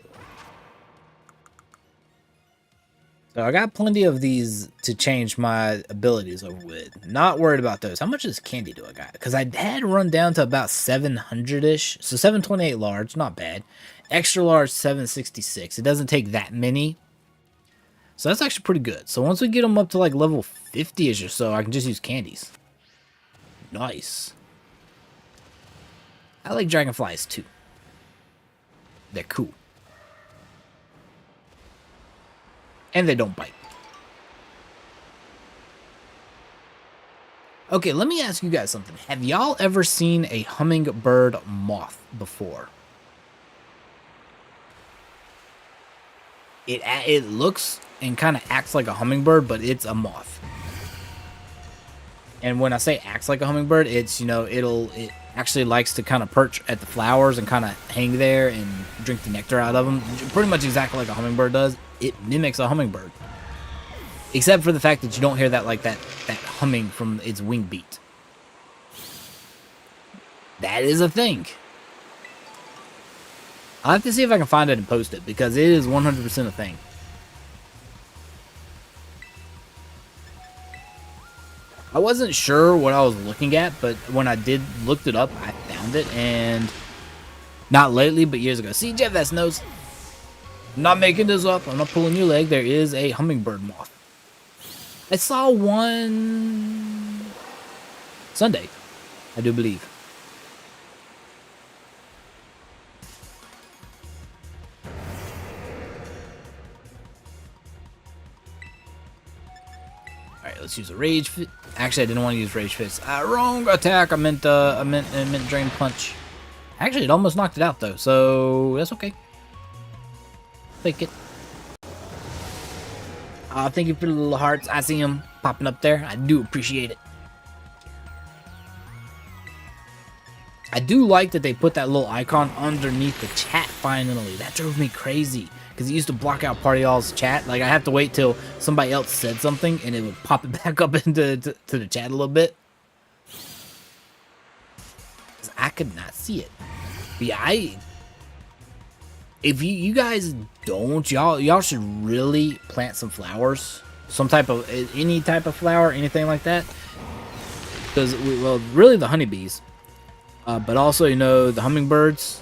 So I got plenty of these to change my abilities over with. Not worried about those. How much is candy do I got? Because I had run down to about 700-ish. So 728 large. Not bad. Extra large 766. It doesn't take that many. So that's actually pretty good. So once we get them up to like level 50-ish or so, I can just use candies. Nice. I like dragonflies too. They're cool. And they don't bite. Okay, let me ask you guys something. Have y'all ever seen a hummingbird moth before? It looks and kind of acts like a hummingbird, but it's a moth. And when I say acts like a hummingbird, it's, you know, it actually likes to kind of perch at the flowers and kind of hang there and drink the nectar out of them. Pretty much exactly like a hummingbird does. It mimics a hummingbird. Except for the fact that you don't hear that, like, that humming from its wing beat. That is a thing. I'll have to see if I can find it and post it, because it is 100% a thing. I wasn't sure what I was looking at, but when I looked it up, I found it, and not lately, but years ago. See, Jeff, that's nose. I'm not making this up. I'm not pulling your leg. There is a hummingbird moth. I saw one Sunday, I do believe. Alright, let's use a rage fit. Actually, I didn't want to use rage fist. Wrong attack. I meant drain punch. Actually, it almost knocked it out though, so that's okay. Take it. Thank you for the little hearts. I see them popping up there. I do appreciate it. I do like that they put that little icon underneath the chat finally. That drove me crazy, because it used to block out Party All's chat. Like, I have to wait till somebody else said something and it would pop it back up into to the chat a little bit. I could not see it. But yeah, if you guys don't, y'all should really plant some flowers. Some type of, any type of flower, anything like that. Because, well, really the honeybees. But also, you know, the hummingbirds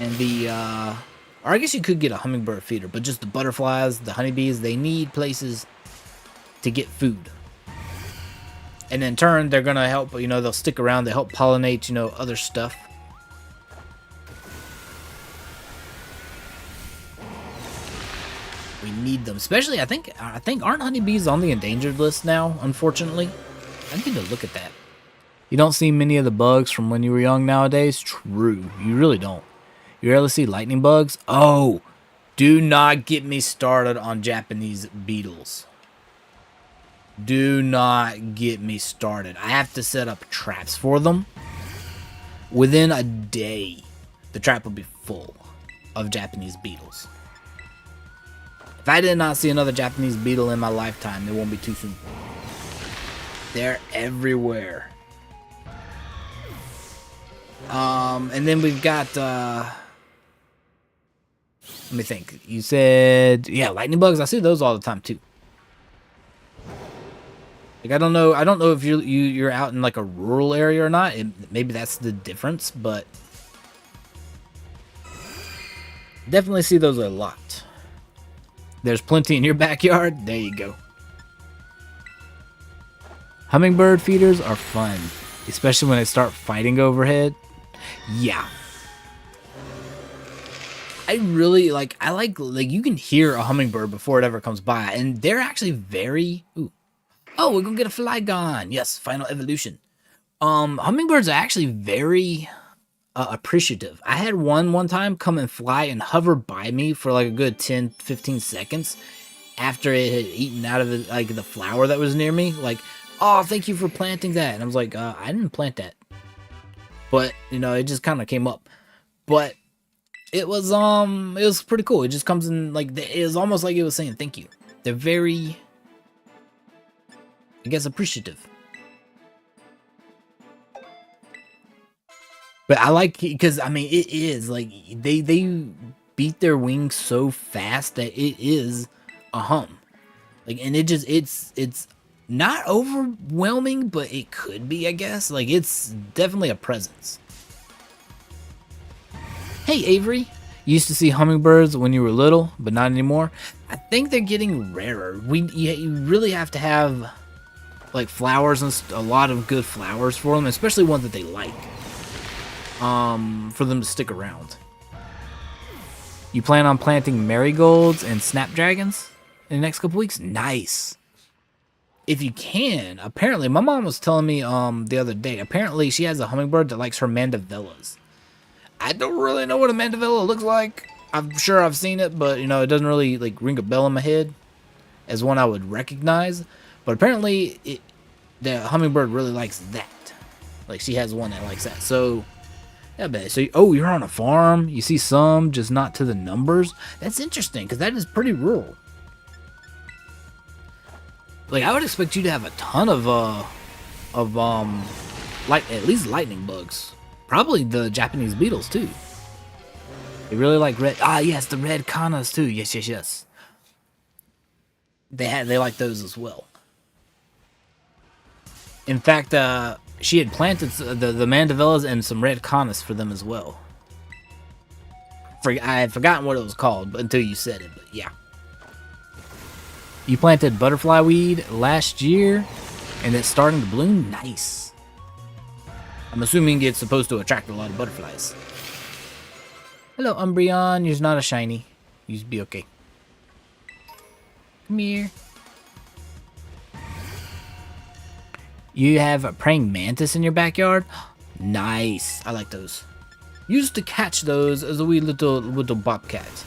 and the, or I guess you could get a hummingbird feeder, but just the butterflies, the honeybees, they need places to get food. And in turn, they're going to help, you know, they'll stick around, they help pollinate, you know, other stuff. We need them, especially, I think aren't honeybees on the endangered list now, unfortunately? I need to look at that. You don't see many of the bugs from when you were young nowadays? True, you really don't. You rarely see lightning bugs? Oh, do not get me started on Japanese beetles. Do not get me started. I have to set up traps for them. Within a day, the trap will be full of Japanese beetles. If I did not see another Japanese beetle in my lifetime, it won't be too soon. They're everywhere. And then we've got, let me think. You said, yeah, lightning bugs. I see those all the time too. Like, I don't know if you're out in like a rural area or not. Maybe that's the difference, but definitely see those a lot. There's plenty in your backyard. There you go. Hummingbird feeders are fun, especially when they start fighting overhead. Yeah. I really like, you can hear a hummingbird before it ever comes by, and they're actually very, ooh. Oh, we're gonna get a Flygon. Yes, final evolution. Hummingbirds are actually very appreciative. I had one time come and fly and hover by me for like a good 10-15 seconds after it had eaten out of the flower that was near me. Like, oh, thank you for planting that. And I was like, I didn't plant that. But, you know, it just kind of came up. But it was pretty cool. It just comes in, like, it was almost like it was saying thank you. They're very, I guess, appreciative. But I like, because, I mean, it is, like, they beat their wings so fast that it is a hum. Like, and it's not overwhelming, but it could be, I guess. Like, it's definitely a presence. Hey, Avery. You used to see hummingbirds when you were little, but not anymore. I think they're getting rarer. You really have to have, like, flowers and a lot of good flowers for them, especially ones that they like. For them to stick around. You plan on planting marigolds and snapdragons in the next couple weeks? Nice. If you can, apparently, my mom was telling me the other day, apparently she has a hummingbird that likes her mandavillas. I don't really know what a mandavilla looks like. I'm sure I've seen it, but, you know, it doesn't really, like, ring a bell in my head. as one I would recognize, but apparently the hummingbird really likes that. Like, she has one that likes that. So, yeah, bet. So, oh, you're on a farm. You see some, just not to the numbers. That's interesting, because that is pretty rural. Like, I would expect you to have a ton of like, at least lightning bugs. Probably the Japanese beetles, too. They really like red. Ah, yes, the red kanas, too. Yes, yes, yes. They like those as well. In fact, she had planted the mandavillas and some red canas for them as well. I had forgotten what it was called, but until you said it, but yeah. You planted butterfly weed last year, and it's starting to bloom. Nice. I'm assuming it's supposed to attract a lot of butterflies. Hello, Umbreon. You're not a shiny. You be okay. Come here. You have a praying mantis in your backyard? Nice. I like those. Used to catch those as a wee little bobcat.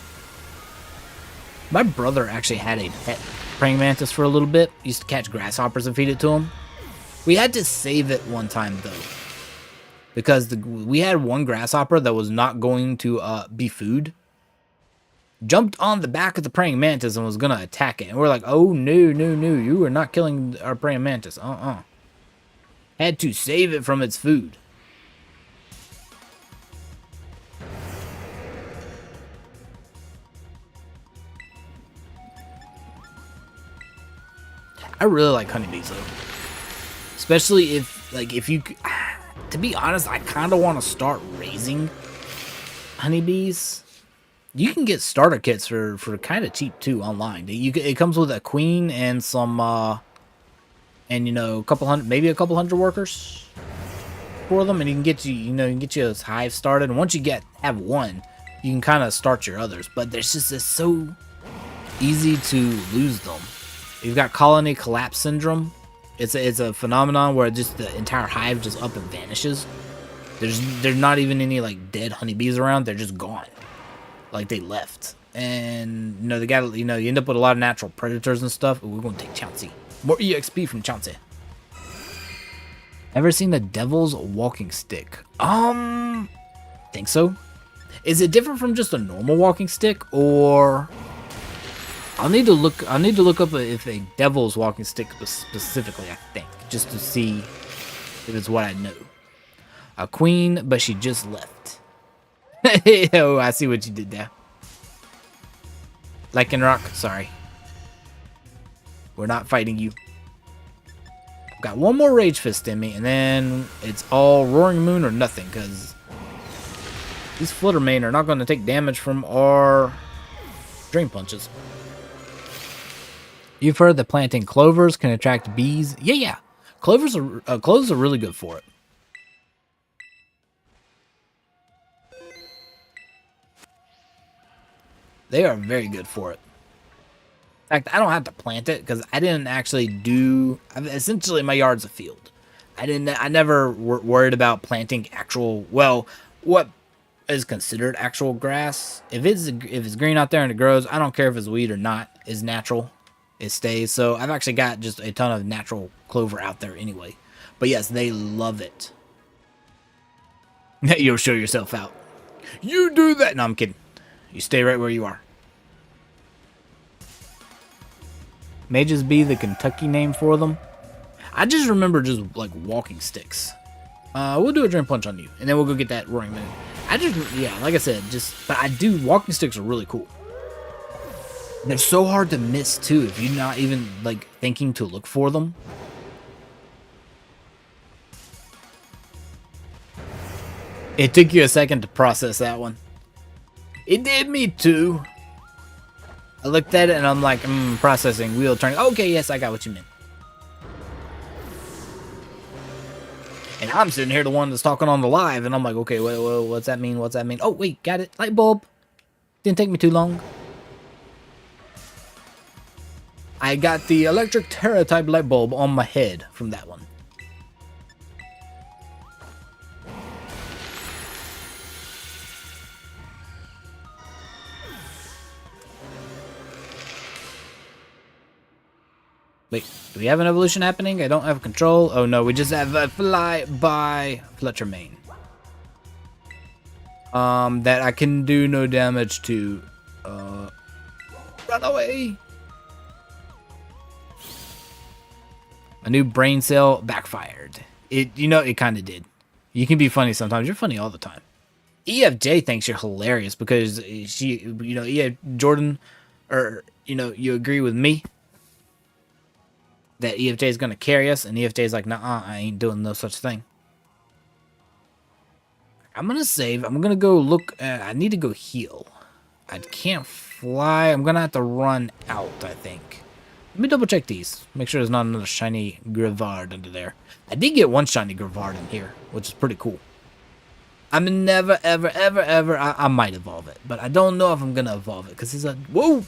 My brother actually had a pet praying mantis for a little bit. Used to catch grasshoppers and feed it to him. We had to save it one time though, because we had one grasshopper that was not going to be food. Jumped on the back of the praying mantis and was gonna attack it, and we're like, "Oh no, no, no! You are not killing our praying mantis." Had to save it from its food. I really like honeybees though. Especially if you, to be honest, I kind of want to start raising honeybees. You can get starter kits for kind of cheap too online. It comes with a queen and some, and you know, maybe a couple hundred workers for them, and you can get you a hive started. And once you have one, you can kind of start your others. But it's so easy to lose them. You've got colony collapse syndrome. It's a phenomenon where just the entire hive just up and vanishes. There's not even any like dead honeybees around. They're just gone, like they left. And you know you end up with a lot of natural predators and stuff. Ooh, we're gonna take Chauncey. More EXP from Chauncey. Ever seen the Devil's Walking Stick? Think so. Is it different from just a normal walking stick, or? I'll need to look up if a Devil's Walking Stick specifically, I think, just to see if it's what I know. A queen, but she just left. Oh, I see what you did there. Lycanroc, sorry. We're not fighting you. Got one more Rage Fist in me, and then it's all Roaring Moon or nothing, because these Fluttermane are not going to take damage from our Drain Punches. You've heard that planting clovers can attract bees. Yeah. Clovers are really good for it. They are very good for it. In fact, I don't have to plant it because I didn't actually essentially my yard's a field. I never worried about planting what is considered actual grass. If it's green out there and it grows, I don't care if it's weed or not. It's natural. It stays. So I've actually got just a ton of natural clover out there anyway. But yes, they love it. You'll show yourself out. You do that. No, I'm kidding. You stay right where you are. May just be the Kentucky name for them. I just remember just like walking sticks. We'll do a Drain Punch on you, and then we'll go get that Roaring Moon. Like I said, but walking sticks are really cool. They're so hard to miss too if you're not even like thinking to look for them. It took you a second to process that one. It did me too. I looked at it and I'm like, processing, wheel turning. Okay, yes, I got what you meant. And I'm sitting here, the one that's talking on the live, and I'm like, okay, what's that mean? What's that mean? Oh, wait, got it. Light bulb. Didn't take me too long. I got the electric Tera type light bulb on my head from that one. Wait, do we have an evolution happening? I don't have control. Oh no, we just have a fly by Fletcher Main. That I can do no damage to. Run away! A new brain cell backfired. It kind of did. You can be funny sometimes. You're funny all the time. EFJ thinks you're hilarious because Jordan, or, you agree with me that EFJ is going to carry us, and EFJ is like, nah, I ain't doing no such thing. I'm going to save. I'm going to go look. I need to go heal. I can't fly. I'm going to have to run out, I think. Let me double check these. Make sure there's not another shiny Grivard under there. I did get one shiny Grivard in here, which is pretty cool. I'm never, ever, ever, ever. I might evolve it, but I don't know if I'm going to evolve it because it's a... Whoa!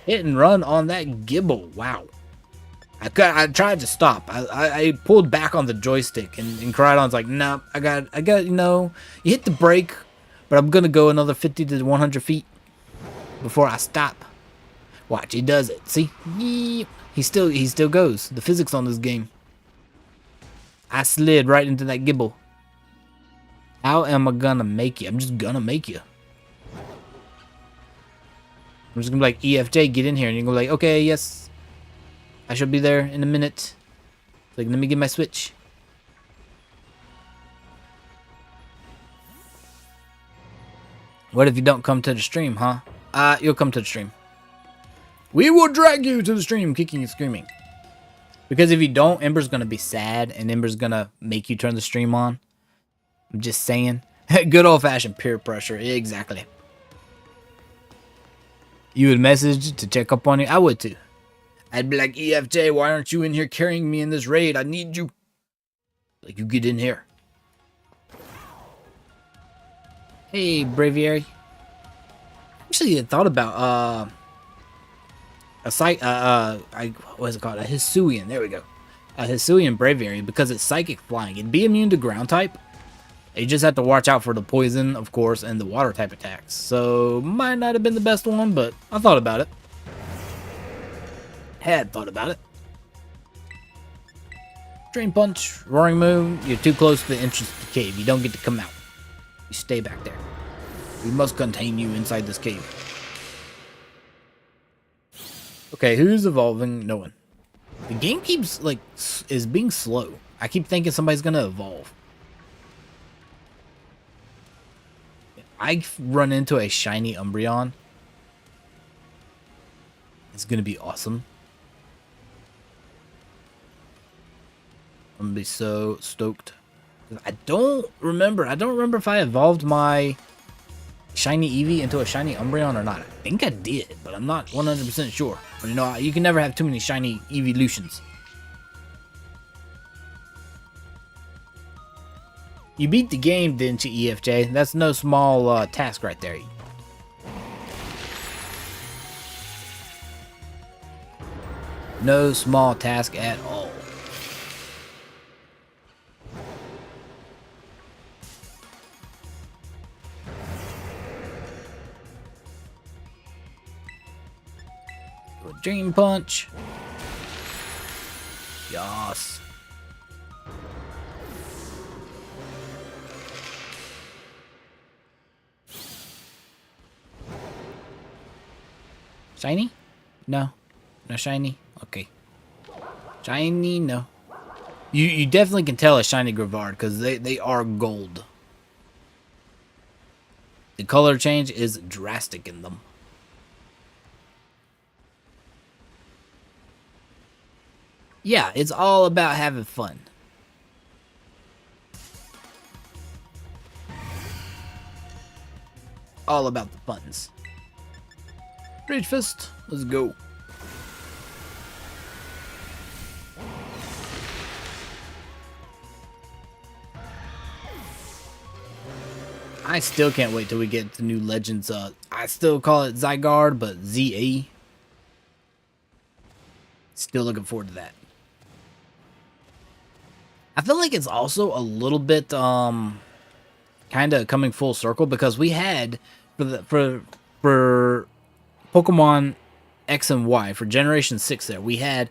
Hit and run on that Gibble. Wow. I tried to stop. I pulled back on the joystick, and Crydon's like, nah, I got, you hit the brake, but I'm going to go another 50 to 100 feet before I stop. Watch, he does it. See? He still goes. The physics on this game. I slid right into that Gibble. How am I gonna make you? I'm just gonna make you. I'm just gonna be like, EFJ, get in here. And you're gonna be like, okay, yes. I should be there in a minute. Like, let me get my switch. What if you don't come to the stream, huh? You'll come to the stream. We will drag you to the stream, kicking and screaming. Because if you don't, Ember's going to be sad, and Ember's going to make you turn the stream on. I'm just saying. Good old-fashioned peer pressure. Exactly. You would message to check up on you? I would too. I'd be like, EFJ, why aren't you in here carrying me in this raid? I need you. Like, you get in here. Hey, Braviary. Actually, I thought about, what is it called? A Hisuian. There we go. A Hisuian Braviary, because it's psychic flying. It'd be immune to ground type. You just have to watch out for the poison, of course, and the water type attacks. So, might not have been the best one, but I thought about it. Had thought about it. Drain Punch, Roaring Moon. You're too close to the entrance to the cave. You don't get to come out. You stay back there. We must contain you inside this cave. Okay, who's evolving? No one. The game keeps, is being slow. I keep thinking somebody's gonna evolve. I run into a shiny Umbreon. It's gonna be awesome. I'm gonna be so stoked. I don't remember if I evolved my shiny Eevee into a shiny Umbreon or not. I think I did, but I'm not 100% sure. But you can never have too many shiny evolutions. You beat the game, didn't you, EFJ? That's no small task right there. No small task at all. Dream Punch. Yas. Shiny? No. No shiny? Okay. Shiny? No. You definitely can tell a shiny Grivard because they are gold. The color change is drastic in them. Yeah, it's all about having fun. All about the funs. Rage Fist, let's go. I still can't wait till we get the new Legends. I still call it Zygarde, but ZA. Still looking forward to that. I feel like it's also a little bit kind of coming full circle because we had for Pokemon X and Y for Generation 6 there. We had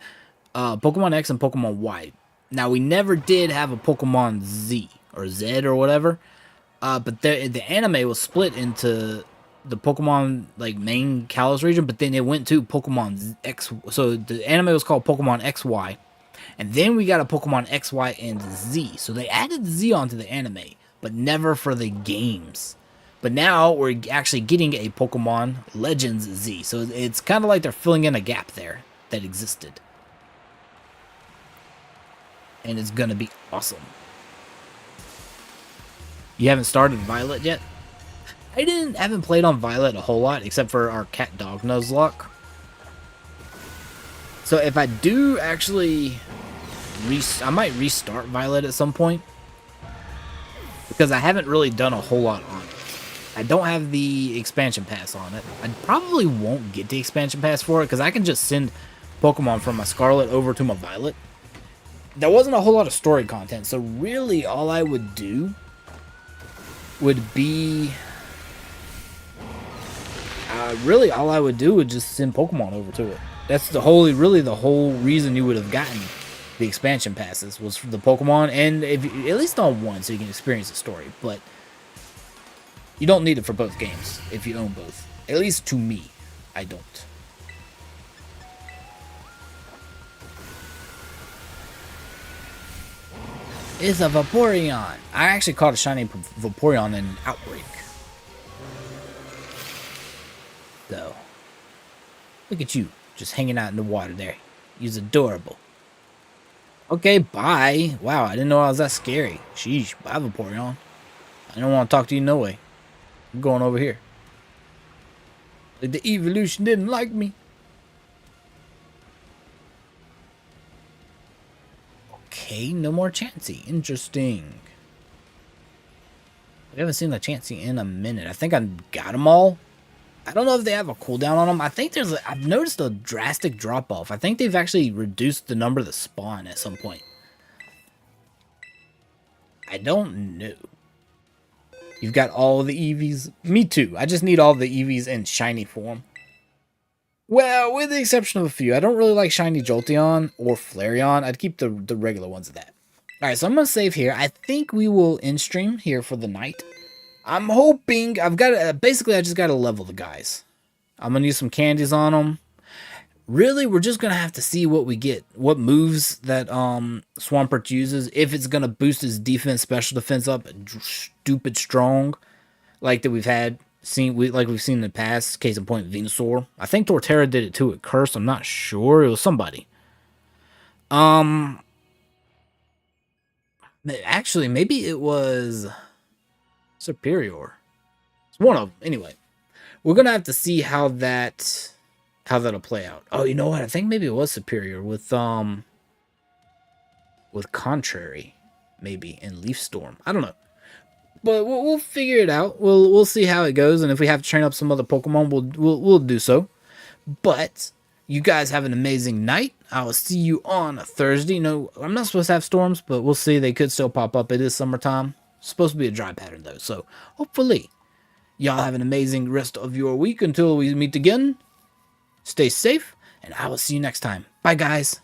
Pokemon X and Pokemon Y. Now, we never did have a Pokemon Z or Z or whatever. But the anime was split into the Pokemon like main Kalos region, but then it went to Pokemon X. So the anime was called Pokemon XY, and then we got a Pokemon XY and Z. So they added Z onto the anime, but never for the games. But now we're actually getting a Pokemon Legends Z. So it's kind of like they're filling in a gap there that existed, and it's gonna be awesome. You haven't started Violet yet? I haven't played on Violet a whole lot, except for our cat dog Nuzlocke. So if I do actually, I might restart Violet at some point, because I haven't really done a whole lot on it. I don't have the expansion pass on it. I probably won't get the expansion pass for it, because I can just send Pokemon from my Scarlet over to my Violet. There wasn't a whole lot of story content, so really all I would do would be really all I would do would just send Pokemon over to it. That's really the whole reason you would have gotten the expansion passes, was for the Pokemon, and if at least on one, so you can experience the story. But you don't need it for both games if you own both. At least to me, I don't. It's a Vaporeon. I actually caught a shiny Vaporeon in Outbreak. So, look at you, just hanging out in the water there. You're adorable. Okay, bye. Wow, I didn't know I was that scary. Sheesh, bye Vaporeon. I don't want to talk to you no way. I'm going over here. Like the evolution didn't like me. Okay, no more Chansey. Interesting. We haven't seen a Chansey in a minute. I think I got them all. I don't know if they have a cooldown on them. I think I've noticed a drastic drop off. I think they've actually reduced the number that spawn at some point. I don't know. You've got all the EVs. Me too. I just need all the EVs in shiny form. Well, with the exception of a few. I don't really like shiny Jolteon or Flareon. I'd keep the regular ones of that. Alright, so I'm going to save here. I think we will end stream here for the night. I'm hoping, I've got to, basically I just got to level the guys. I'm going to use some candies on them. Really, we're just going to have to see what we get. What moves that Swampert uses. If it's going to boost his defense, special defense up stupid strong. Like that we've seen in the past. Case in point, Venusaur. I think Torterra did it too at Curse. I'm not sure. It was somebody. Actually, maybe it was Superior. It's one of them. Anyway, we're gonna have to see how that'll play out. Oh, you know what? I think maybe it was Superior with Contrary, maybe, and Leaf Storm. I don't know, but we'll figure it out. We'll see how it goes, and if we have to train up some other Pokemon, we'll do so. But you guys have an amazing night. I will see you on Thursday. No, I'm not supposed to have storms, but we'll see. They could still pop up. It is summertime. It's supposed to be a dry pattern, though. So hopefully y'all have an amazing rest of your week until we meet again. Stay safe, and I will see you next time. Bye, guys.